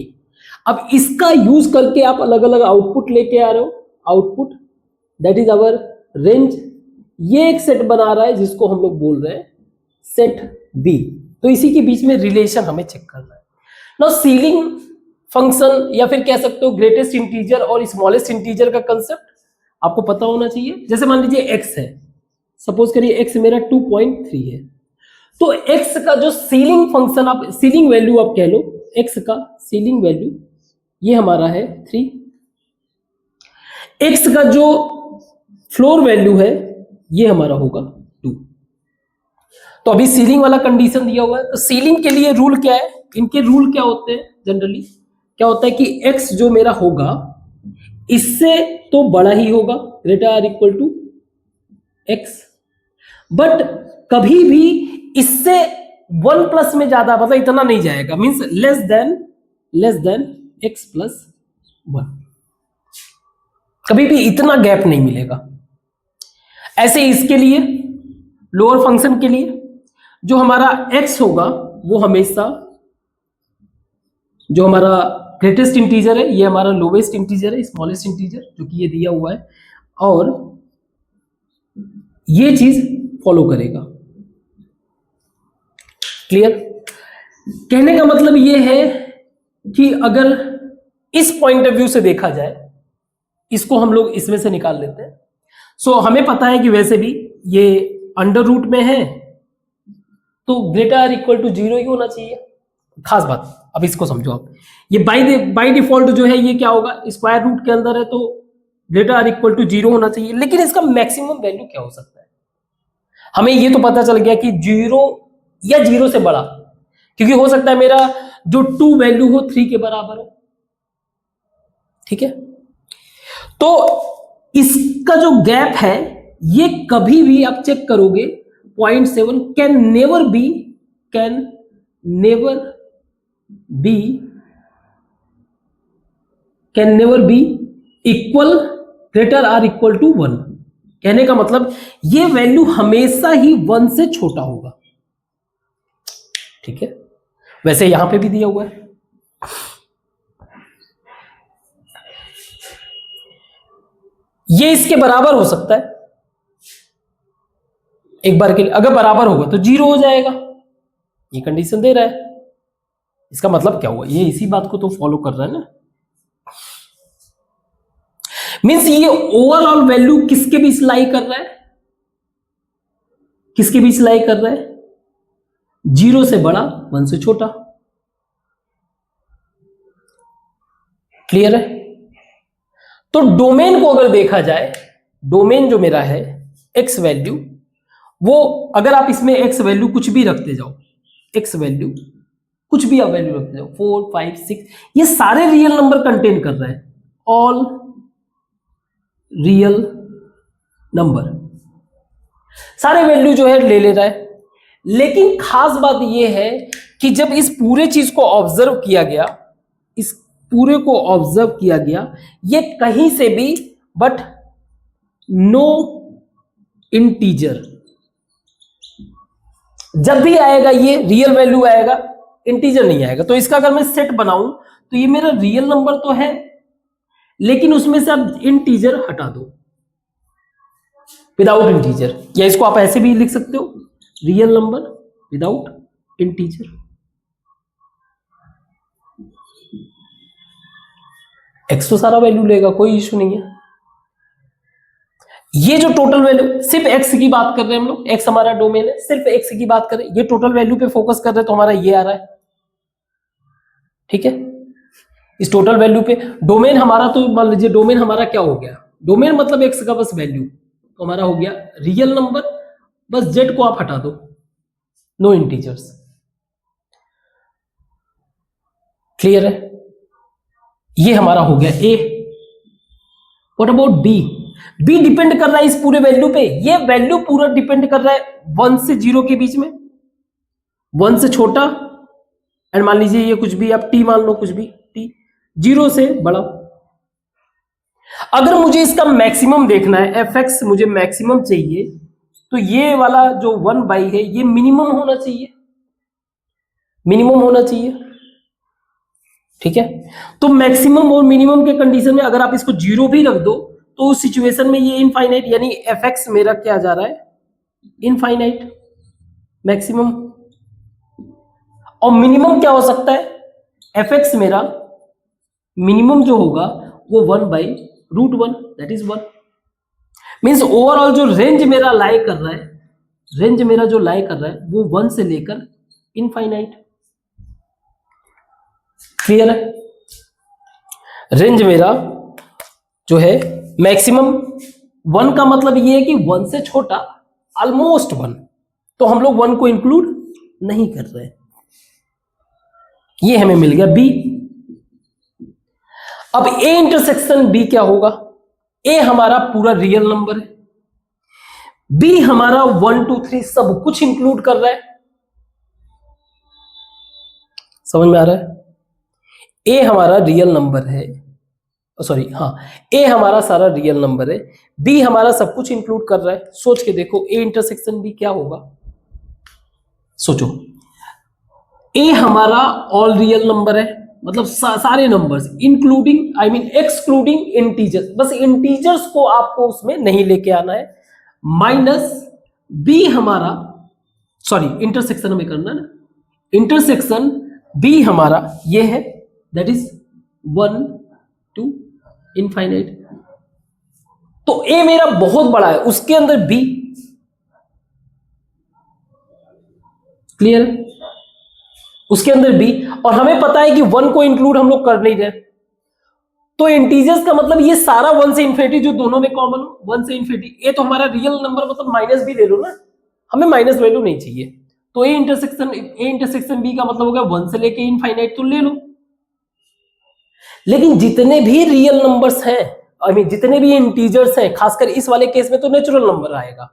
अब इसका यूज करके आप अलग अलग आउटपुट लेके आ रहे हो, output that is our range. ये एक सेट बना रहा है जिसको हम लोग बोल रहे हैं सेट B। तो इसी के बीच में रिलेशन हमें चेक करना है। नाउ सीलिंग फंक्शन या फिर कह सकते हो ग्रेटेस्ट इंटीजर और स्मॉलेस्ट इंटीजर का कंसेप्ट आपको पता होना चाहिए। जैसे मान लीजिए x है, सपोज करिए x मेरा 2.3 है, तो x का जो सीलिंग फंक्शन, आप सीलिंग वैल्यू आप कह लो, x का सीलिंग वैल्यू ये हमारा है 3, x का जो फ्लोर वैल्यू है ये हमारा होगा 2। तो अभी सीलिंग वाला कंडीशन दिया हुआ है, तो सीलिंग के लिए रूल क्या है, इनके रूल क्या होते हैं जनरली, क्या होता है कि x जो मेरा होगा इससे तो बड़ा ही होगा, greater or equal to x, but कभी भी इससे 1 प्लस में ज्यादा, मतलब इतना नहीं जाएगा, means less than x plus 1, कभी भी इतना गैप नहीं मिलेगा। ऐसे इसके लिए लोअर फंक्शन के लिए जो हमारा x होगा वो हमेशा, जो हमारा ग्रेटेस्ट इंटीजर है ये हमारा लोवेस्ट इंटीजर है, स्मॉलेस्ट इंटीजर जो कि ये दिया हुआ है, और ये चीज फॉलो करेगा। क्लियर? कहने का मतलब ये है कि अगर इस पॉइंट ऑफ व्यू से देखा जाए, इसको हम लोग इसमें से निकाल लेते हैं। सो हमें पता है कि वैसे भी ये अंडर रूट में है तो ग्रेटर आर इक्वल टू 0 ही होना चाहिए। खास बात, अब इसको समझो आप, ये बाय डिफॉल्ट जो है ये क्या होगा, स्क्वायर रूट के अंदर है तो ग्रेटर आर इक्वल टू 0 होना चाहिए, लेकिन इसका मैक्सिमम वैल्यू क्या हो सकता है। हमें ये तो पता चल गया कि 0 या 0 से बड़ा, क्योंकि हो सकता है मेरा जो 2 वैल्यू हो 3 के बराबर हो। ठीक है, तो इसका जो गैप है ये कभी भी आप चेक करोगे 0.7 can never be equal greater or equal to 1। कहने का मतलब ये वैल्यू हमेशा ही 1 से छोटा होगा। ठीक है, वैसे यहां पे भी दिया हुआ है, ये इसके बराबर हो सकता है एक बार के लिए, अगर बराबर होगा तो 0 हो जाएगा, ये कंडीशन दे रहा है। इसका मतलब क्या हुआ, ये इसी बात को तो फॉलो कर रहा है ना, मींस ये ओवरऑल वैल्यू किसके बीच लाई कर रहा है, किसके बीच लाई कर रहा है, 0 से बड़ा 1 से छोटा। क्लियर है? तो डोमेन को अगर देखा जाए, डोमेन जो मेरा है x वैल्यू, वो अगर आप इसमें x वैल्यू कुछ भी रखते जाओ, x वैल्यू कुछ भी आप वैल्यू रखते जाओ, 4 5 6, ये सारे रियल नंबर कंटेन कर रहा है, ऑल रियल नंबर, सारे वैल्यू जो है ले रहा है। लेकिन खास बात यह है कि जब इस पूरे चीज को ऑब्जर्व किया गया, इस पूरे को ऑब्जर्व किया गया, ये कहीं से भी बट नो इंटीजर, जब भी आएगा ये रियल वैल्यू आएगा, इंटीजर नहीं आएगा। तो इसका अगर मैं सेट बनाऊं तो ये मेरा रियल नंबर तो है, लेकिन उसमें से आप इंटीजर हटा दो, विदाउट इंटीजर, या इसको आप ऐसे भी लिख सकते हो, real number without integer. X तो सारा वैल्यू लेगा, कोई इश्यू नहीं है। ये जो टोटल वैल्यू, सिर्फ एक्स की बात कर रहे हैं हम लोग, एक्स हमारा डोमेन है, सिर्फ एक्स की बात करें, ये टोटल वैल्यू पे फोकस कर रहे हैं तो हमारा ये आ रहा है, ठीक है। इस टोटल वैल्यू पे डोमेन हमारा, तो मान लीजिए डोमेन हमारा क्या हो गया, डोमेन मतलब एक्स का बस वैल्यू, तो हमारा हो गया रियल नंबर, बस जेड को आप हटा दो, नो इंटीजर्स। क्लियर है, ये हमारा हो गया A. What about B? B depend कर रहा है इस पूरे वैल्यू पे, ये वैल्यू पूरा डिपेंड कर रहा है 1 से 0 के बीच में, 1 से छोटा एंड मान लीजिए ये कुछ भी आप टी मान लो, कुछ भी टी, 0 से बड़ा। अगर मुझे इसका मैक्सिमम देखना है, एफ एक्स मुझे मैक्सिमम चाहिए, तो ये वाला जो 1 है ये मिनिमम होना चाहिए, मिनिमम होना चाहिए, ठीक है। तो मैक्सिमम और मिनिमम के कंडीशन में अगर आप इसको 0 भी रख दो तो उस सिचुएशन में ये इनफाइनाइट, यानी एफ एक्स मेरा क्या जा रहा है, इनफाइनाइट मैक्सिमम। और मिनिमम क्या हो सकता है, एफ एक्स मेरा मिनिमम जो होगा वो 1/√1, दैट इज 1। मीन्स ओवरऑल जो रेंज मेरा लाई कर रहा है, रेंज मेरा जो लाई कर रहा है वो 1 से लेकर इनफाइनाइट। क्लियर है, रेंज मेरा जो है मैक्सिमम 1 का मतलब ये है कि 1 से छोटा, ऑलमोस्ट 1, तो हम लोग 1 को इंक्लूड नहीं कर रहे, ये हमें मिल गया बी। अब ए इंटरसेक्शन बी क्या होगा, ए हमारा पूरा रियल नंबर है, बी हमारा 1 2 3 सब कुछ इंक्लूड कर रहा है, समझ में आ रहा है। ए हमारा रियल नंबर है, सॉरी हाँ, ए हमारा सारा रियल नंबर है, बी हमारा सब कुछ इंक्लूड कर रहा है। सोच के देखो ए इंटरसेक्शन बी क्या होगा, सोचो। ए हमारा ऑल रियल नंबर है, मतलब सारे numbers including, I mean excluding integers, बस इंटीजर्स को आपको उसमें नहीं लेके आना है। माइनस बी हमारा, सॉरी इंटरसेक्शन हमें करना है ना, इंटरसेक्शन बी हमारा ये है, दैट इज 1 to इनफाइनाइट। तो ए मेरा बहुत बड़ा है, उसके अंदर बी। क्लियर, उसके अंदर बी, और हमें पता है कि 1 को इंक्लूड हम लोग कर नहीं रहे, तो इंटीजर्स का मतलब ये सारा 1 से इन्फिनिटी जो दोनों में कॉमन हो, 1 से इन्फिनिटी। ए तो हमारा रियल नंबर, मतलब माइनस भी ले लो ना, हमें माइनस वैल्यू नहीं चाहिए, तो ए इंटरसेक्शन बी का मतलब हो गया 1 से लेके इनफाइनाइट, तो ले लो। लेकिन जितने भी रियल नंबर्स हैं, आई मीन जितने भी इंटीजर्स हैं, खासकर इस वाले केस में तो नेचुरल नंबर आएगा,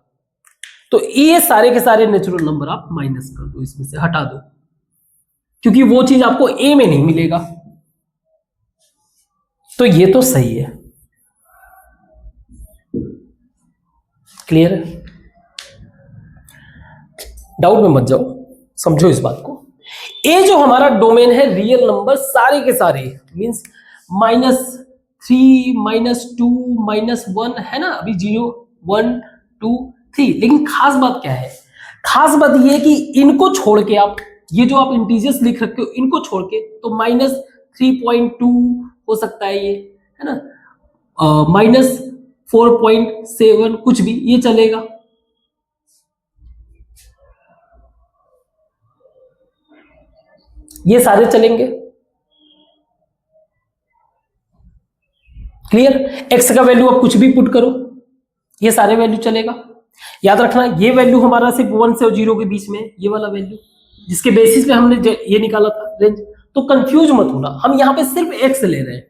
तो ये सारे के सारे नेचुरल नंबर आप माइनस कर दो, इसमें से हटा दो, क्योंकि वो चीज आपको ए में नहीं मिलेगा। तो ये तो सही है। क्लियर है, डाउट में मत जाओ, समझो इस बात को। ए जो हमारा डोमेन है, रियल नंबर सारे के सारे, मींस -3 -2 -1 है ना, अभी 0 1 2 3। लेकिन खास बात क्या है, खास बात ये कि इनको छोड़ के आप, ये जो आप इंटीजर्स लिख रखे हो इनको छोड़ के, तो -3.2 हो सकता है, ये है ना, -4.7 कुछ भी ये चलेगा। ये सारे चलेंगे। क्लियर, एक्स का वैल्यू आप कुछ भी पुट करो, ये सारे वैल्यू चलेगा। याद रखना ये वैल्यू हमारा सिर्फ 1 से 0 के बीच में, ये वाला वैल्यू जिसके बेसिस पे हमने ये निकाला था रेंज। तो कंफ्यूज मत होना, हम यहां पे सिर्फ एक्स ले रहे हैं।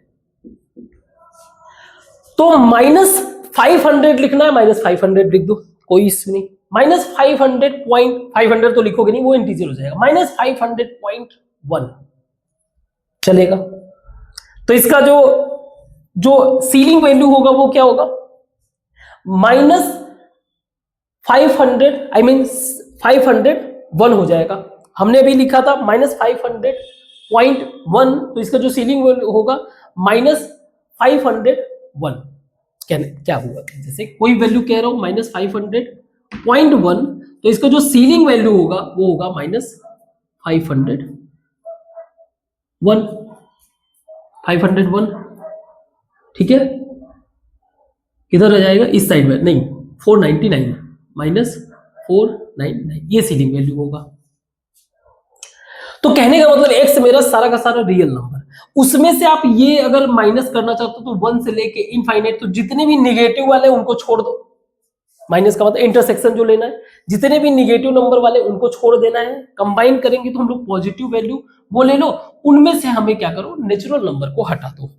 तो -500 लिखना है, -500 लिख दो, कोई इश्यू नहीं। -500 तो लिखोगे नहीं, वो इंटीजर हो जाएगा, -500.1 चलेगा। तो इसका जो सीलिंग वैल्यू होगा वो क्या होगा, -500, आई मीन 501 हो जाएगा। हमने अभी लिखा था -500.1, तो इसका जो सीलिंग वैल्यू होगा -501। क्या हुआ, जैसे कोई वैल्यू कह रहा हूं -500.1, तो इसका जो सीलिंग वैल्यू होगा वो होगा -501, ठीक है। किधर आ जाएगा, इस साइड में, नहीं 499 माइनस 499, ये सीलिंग वैल्यू होगा। तो कहने का मतलब x मेरा सारा का सारा रियल नंबर, उसमें से आप ये अगर माइनस करना चाहते हो तो 1 से लेके इनफाइनाइट, तो जितने भी निगेटिव वाले उनको छोड़ दो। माइनस का मतलब इंटरसेक्शन जो लेना है, जितने भी निगेटिव नंबर वाले उनको छोड़ देना है। कंबाइन करेंगे तो हम लोग पॉजिटिव वैल्यू वो ले लो, उनमें से हमें क्या करो, नेचुरल नंबर को हटा दो।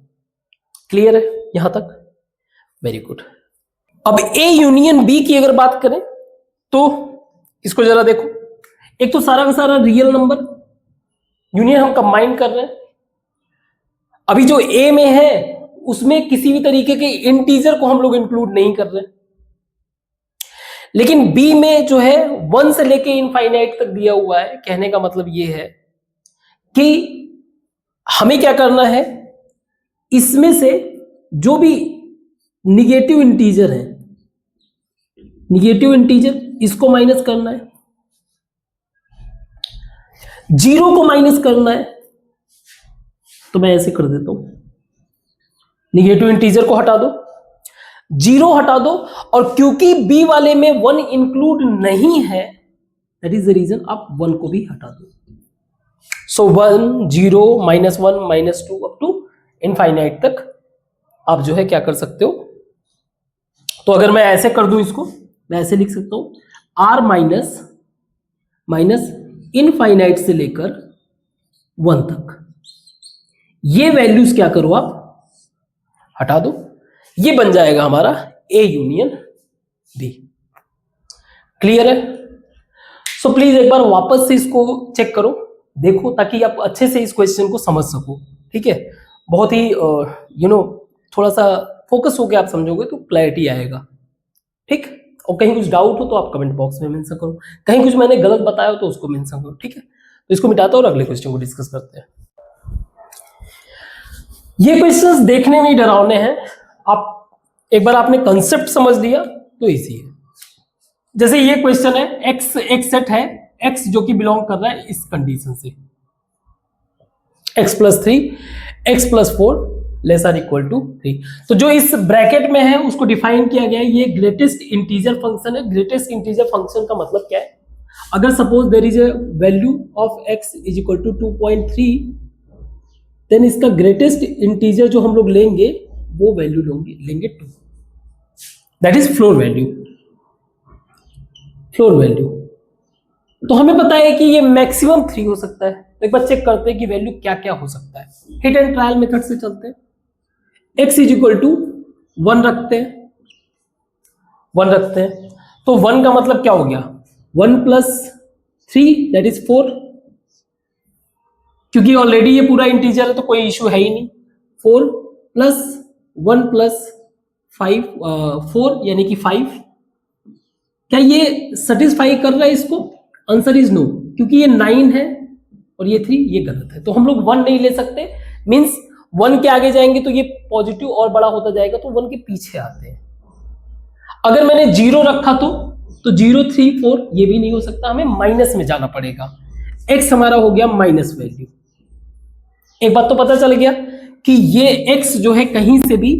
क्लियर है यहां तक? Very good. अब ए यूनियन बी की अगर बात करें तो इसको जरा देखो, एक तो सारा का सारा रियल नंबर यूनियन हम कंबाइन कर रहे हैं। अभी जो ए में है उसमें किसी भी तरीके के इंटीजर को हम लोग इंक्लूड नहीं कर रहे, लेकिन बी में जो है 1 से लेके इनफाइनाइट तक दिया हुआ है। कहने का मतलब ये है कि हमें क्या करना है, इसमें से जो भी निगेटिव इंटीजर है, निगेटिव इंटीजर इसको माइनस करना है, 0 को माइनस करना है। तो मैं ऐसे कर देता हूं, निगेटिव इंटीजर को हटा दो, 0 हटा दो, और क्योंकि बी वाले में 1 इंक्लूड नहीं है, दैट इज द रीजन आप 1 को भी हटा दो। सो 1 0 -1 -2 अप टू इनफाइनाइट तक आप जो है क्या कर सकते हो। तो अगर मैं ऐसे कर दूं, इसको मैं ऐसे लिख सकता हूं, r माइनस इनफाइनाइट से लेकर 1 तक, ये वैल्यूज क्या करो आप हटा दो, ये बन जाएगा हमारा ए यूनियन बी। क्लियर है? सो प्लीज एक बार वापस से इसको चेक करो, देखो, ताकि आप अच्छे से इस क्वेश्चन को समझ सको। ठीक है, बहुत ही थोड़ा सा फोकस होकर आप समझोगे तो क्लैरिटी आएगा। ठीक, और कहीं कुछ डाउट हो तो आप कमेंट बॉक्स में मेंशन करो, कहीं कुछ मैंने गलत बताया हो तो उसको मेंशन करो। ठीक है, तो इसको मिटाता हूं और अगले क्वेश्चन को डिस्कस करते हैं। ये क्वेश्चंस देखने में ही डरावने हैं, आप एक बार आपने कंसेप्ट समझ लिया तो इजी है। जैसे ये क्वेश्चन है, एक्स एक सेट है, एक्स जो कि बिलोंग कर रहा है इस कंडीशन से, x+3 x+4 laser equal to 3। तो जो इस ब्रैकेट में है उसको डिफाइन किया गया है, ये ग्रेटेस्ट इंटीजर फंक्शन है। ग्रेटेस्ट इंटीजर फंक्शन का मतलब क्या है, अगर suppose there is a value of x is equal to 2.3, then इसका ग्रेटेस्ट इंटीजर जो हम लोग लेंगे वो वैल्यू लेंगे 2, that is floor value. Floor value तो हमें पता है कि ये मैक्सिमम 3 हो सकता है। एक बार चेक करते हैं कि वैल्यू क्या क्या हो सकता है, हिट एंड ट्रायल मेथड से चलते हैं। x इज इक्वल टू 1 रखते हैं, 1 रखते हैं, तो 1 का मतलब क्या हो गया, 1+3 दैट इज 4, क्योंकि ऑलरेडी ये पूरा इंटीजर है तो कोई इश्यू है ही नहीं। 4 + 1 + 5 4 यानी कि 5। क्या ये सेटिस्फाई कर रहा है इसको? आंसर इज नो, क्योंकि ये 9 है और ये 3, ये गलत है। तो हम लोग 1 नहीं ले सकते, मींस 1 के आगे जाएंगे तो ये पॉजिटिव और बड़ा होता जाएगा, तो 1 के पीछे आते हैं। अगर मैंने 0 रखा तो 0 3 4 ये भी नहीं हो सकता, हमें माइनस में जाना पड़ेगा। x हमारा हो गया माइनस वैल्यू। एक बात तो पता चल गया कि ये x जो है कहीं से भी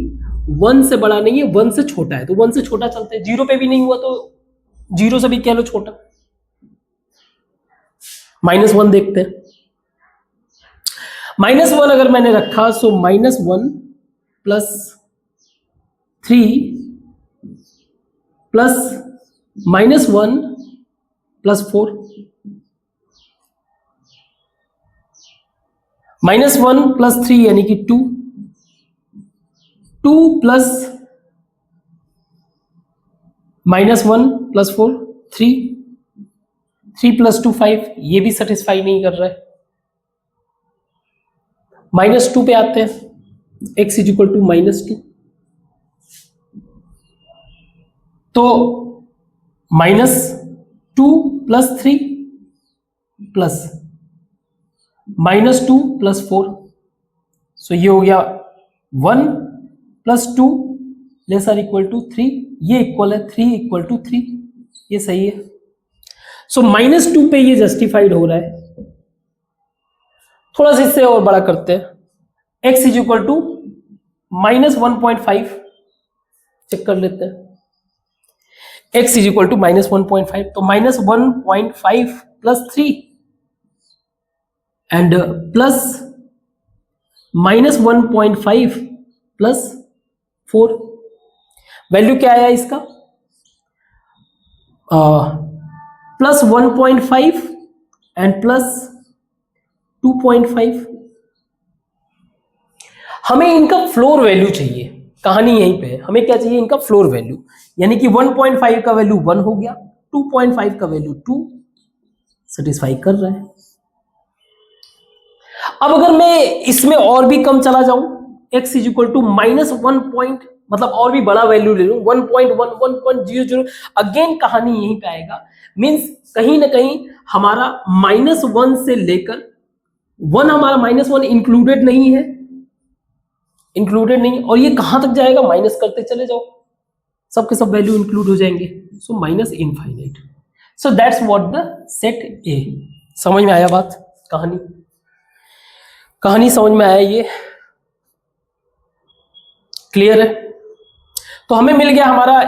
1 से बड़ा नहीं है, 1 से छोटा है, तो 1 से छोटा चलते हैं। 0 पे भी नहीं हुआ तो 0 से भी कह लो छोटा। -1 देखते हैं, -1 अगर मैंने रखा सो -1 + 3 प्लस -1 + 4, -1 + 3 यानी कि 2, 2 प्लस -1 + 4 3, 3 + 2 5, ये भी सेटिस्फाई नहीं कर रहा है। -2 पे आते हैं, x इज इक्वल टू -2, तो -2 + 3 प्लस -2 + 4, सो ये हो गया 1 + 2 लेसर इक्वल टू 3, ये इक्वल है 3 = 3, ये सही है। सो -2 पे ये जस्टिफाइड हो रहा है। थोड़ा सा इससे और बड़ा करते हैं, x is equal to -1.5, check कर लेते हैं। x इज इक्वल टू -1.5, तो -1.5 plus 3 and plus -1.5 plus 4, value क्या आया इसका? +1.5 एंड +2.5। हमें इनका फ्लोर वैल्यू चाहिए, कहानी यहीं पे है। हमें क्या चाहिए? इनका फ्लोर वैल्यू, यानी कि 1.5 का वैल्यू 1 हो गया, 2.5 का वैल्यू 2 सेटिस्फाई कर रहा है। अब अगर मैं इसमें और भी कम चला जाऊं, x is equal to -1 point, मतलब और भी बड़ा वैल्यू ले लूं 1.1, 1.00, अगेन कहानी यहीं पे आएगा। मींस कहीं ना कहीं हमारा -1 से लेकर 1, हमारा -1 इंक्लूडेड नहीं है, इंक्लूडेड नहीं, और ये कहां तक जाएगा? माइनस करते चले जाओ, सबके सब वैल्यू इंक्लूड हो जाएंगे, so minus infinite. So that's what the set ए। समझ में आया बात? कहानी समझ में आया? ये क्लियर है? तो हमें मिल गया हमारा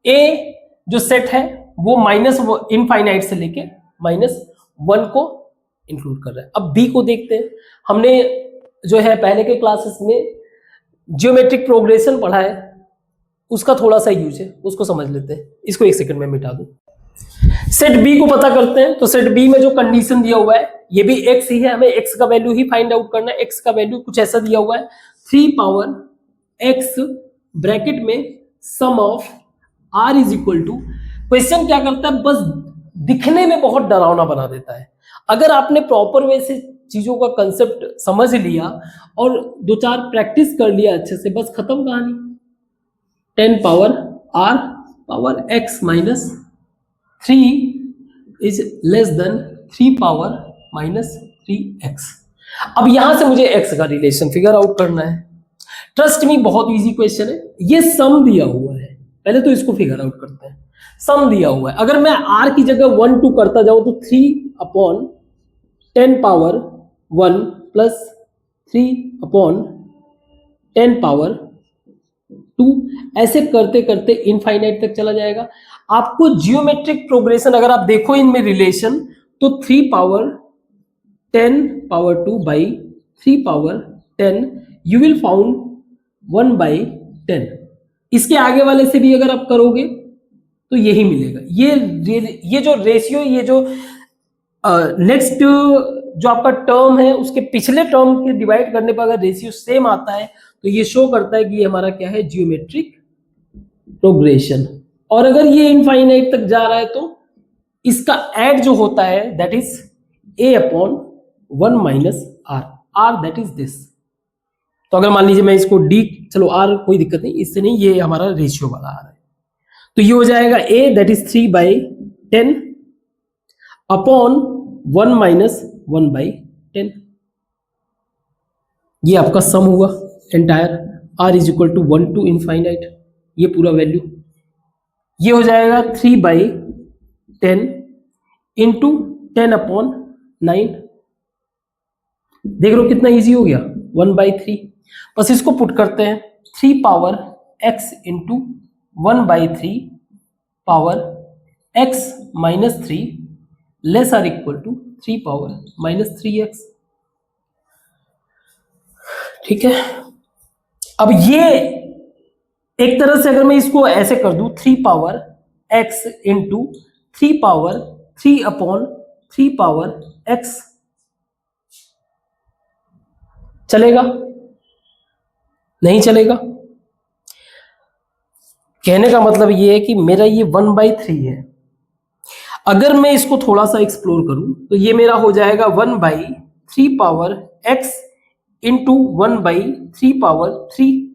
ए जो सेट है वो माइनस इनफाइनाइट से लेके -1 को इंक्लूड कर रहा है। अब बी को देखते हैं। हमने जो है पहले के क्लासेस में जियोमेट्रिक प्रोग्रेशन पढ़ा है, उसका थोड़ा सा यूज है, उसको समझ लेते हैं। इसको एक सेकंड में मिटा दूं। सेट बी को पता करते हैं। तो सेट बी में जो कंडीशन दिया हुआ है ये भी x ही है, हमें x का वैल्यू ही फाइंड आउट करना है। x का वैल्यू कुछ ऐसा दिया हुआ है 3 पावर x ब्रैकेट में sum of r is equal to, question क्या करता है? बस दिखने में बहुत डरावना बना देता है। अगर आपने प्रॉपर वे से चीजों का कंसेप्ट समझ लिया और 2-4 प्रैक्टिस कर लिया अच्छे से, बस खत्म कहानी। 10 power r power x minus 3 is less than 3 power -3x। अब यहां से मुझे x का रिलेशन फिगर आउट करना है। ट्रस्ट मी, बहुत इजी क्वेश्चन है। ये सम दिया हुआ है, पहले तो इसको फिगर आउट करते हैं। सम दिया हुआ है, अगर मैं r की जगह 1 2 करता जाऊं तो 3/10 पावर 1 प्लस 3/10 पावर 2, ऐसे करते करते इनफाइनाइट तक चला जाएगा। आपको जियोमेट्रिक प्रोग्रेशन अगर आप देखो इनमें रिलेशन, तो 3 power 10 power 2 by 3 power 10 you will found 1/10। इसके आगे वाले से भी अगर आप करोगे तो यही मिलेगा। ये जो रेशियो, ये जो नेक्स्ट जो आपका टर्म है उसके पिछले टर्म के डिवाइड करने पर अगर रेशियो सेम आता है तो ये शो करता है कि ये हमारा क्या है? Geometric progression. और अगर ये इनफाइनाइट तक जा रहा है तो इसका ऐड जो होता है that is a/1 minus r, r that is this. तो अगर मान लीजिए मैं इसको d, चलो r कोई दिक्कत नहीं, इससे नहीं, ये हमारा रेशियो वाला आ रहा है, तो ये हो जाएगा a that is 3/10 upon 1 minus 1/10। ये आपका सम हुआ entire, r is equal to 1 to infinite, ये पूरा वैल्यू। ये हो जाएगा 3/10 इंटू 10/9। देख लो कितना इजी हो गया, 1/3। बस इसको पुट करते हैं, 3 power x into 1/3 power x minus 3 less or equal to 3 power -3x। ठीक है। अब ये एक तरह से अगर मैं इसको ऐसे कर दूं, 3 power x into 3 power 3/3 power x, चलेगा? नहीं चलेगा। कहने का मतलब ये है कि मेरा ये 1/3 है। अगर मैं इसको थोड़ा सा एक्सप्लोर करूं तो ये मेरा हो जाएगा 1/3 power x into 1/3 power 3।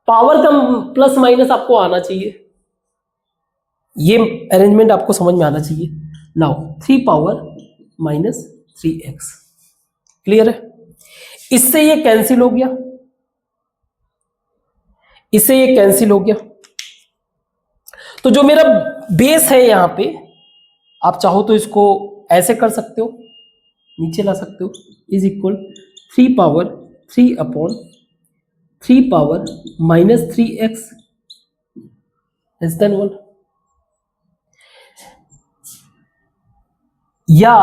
Power का प्लस माइनस आपको आना चाहिए, ये अरेंजमेंट आपको समझ में आना चाहिए। नाउ 3 पावर -3x, क्लियर है? इससे ये कैंसिल हो गया, इससे ये कैंसिल हो गया। तो जो मेरा बेस है यहां पे, आप चाहो तो इसको ऐसे कर सकते हो, नीचे ला सकते हो, is equal 3 power 3/10 3 power -3x less than 1, या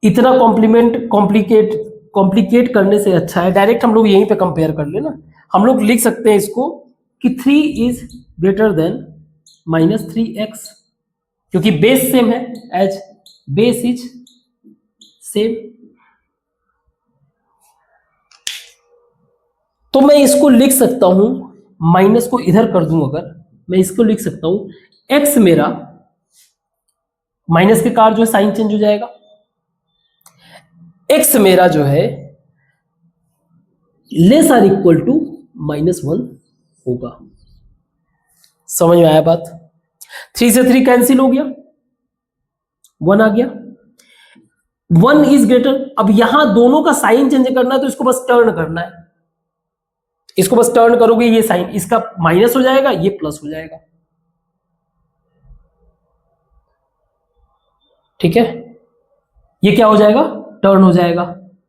इतना कॉम्प्लिकेट करने से अच्छा है डायरेक्ट हम लोग यहीं पे कंपेयर कर लेना। हम लोग लिख सकते हैं इसको कि 3 इज ग्रेटर देन -3x, क्योंकि बेस सेम है, एज बेस इज सेम। तो मैं इसको लिख सकता हूं, माइनस को इधर कर दूं, अगर मैं इसको लिख सकता हूं x मेरा, माइनस के कार जो है साइन चेंज हो जाएगा, x मेरा जो है लेस आर इक्वल टू -1 होगा। समझ में आया बात? 3 से 3 कैंसिल हो गया, 1 आ गया, 1 इज ग्रेटर। अब यहां दोनों का साइन चेंज करना है तो इसको बस टर्न करना है, इसको बस टर्न करोगे, ये साइन इसका माइनस हो जाएगा, ये प्लस हो जाएगा। ठीक है, ये क्या हो जाएगा, टर्न हो जाएगा।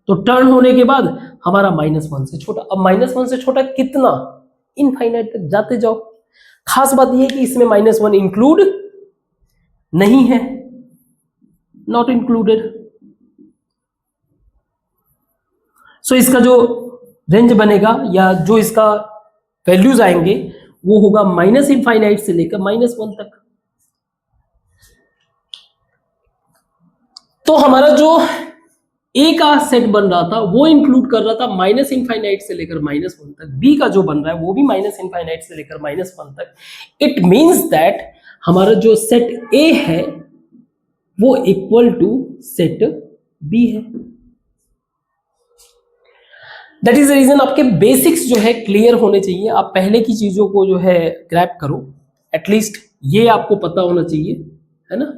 तो टर्न होने के बाद हमारा -1 से छोटा। अब -1 से छोटा कितना, इनफाइनाइट तक जाते जाओ। खास बात यह है कि इसमें -1 इंक्लूड नहीं है, नॉट इंक्लूडेड। सो इसका जो रेंज बनेगा या जो इसका वैल्यूज आएंगे वो होगा -इनफाइनाइट से लेकर -1 तक। तो हमारा जो ए का सेट बन रहा था वो इंक्लूड कर रहा था -इनफाइनाइट से लेकर -1 तक, बी का जो बन रहा है वो भी -इनफाइनाइट से लेकर -1 तक। इट मींस दैट हमारा जो सेट ए है वो इक्वल टू सेट बी है। दैट इज द रीजन आपके बेसिक्स जो है क्लियर होने चाहिए। आप पहले की चीजों को जो है ग्रैब करो, एटलीस्ट ये आपको पता होना चाहिए, है ना,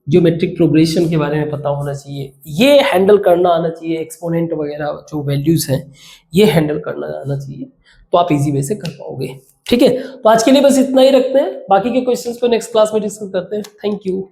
ज्योमेट्रिक प्रोग्रेशन के बारे में पता होना चाहिए, ये हैंडल करना आना चाहिए, एक्सपोनेंट वगैरह जो वैल्यूज हैं ये हैंडल करना आना चाहिए, तो आप इजी वे से कर पाओगे। ठीक है, तो आज के लिए बस इतना ही रखते हैं, बाकी के क्वेश्चंस को नेक्स्ट क्लास में डिस्कस करते हैं। Thank you.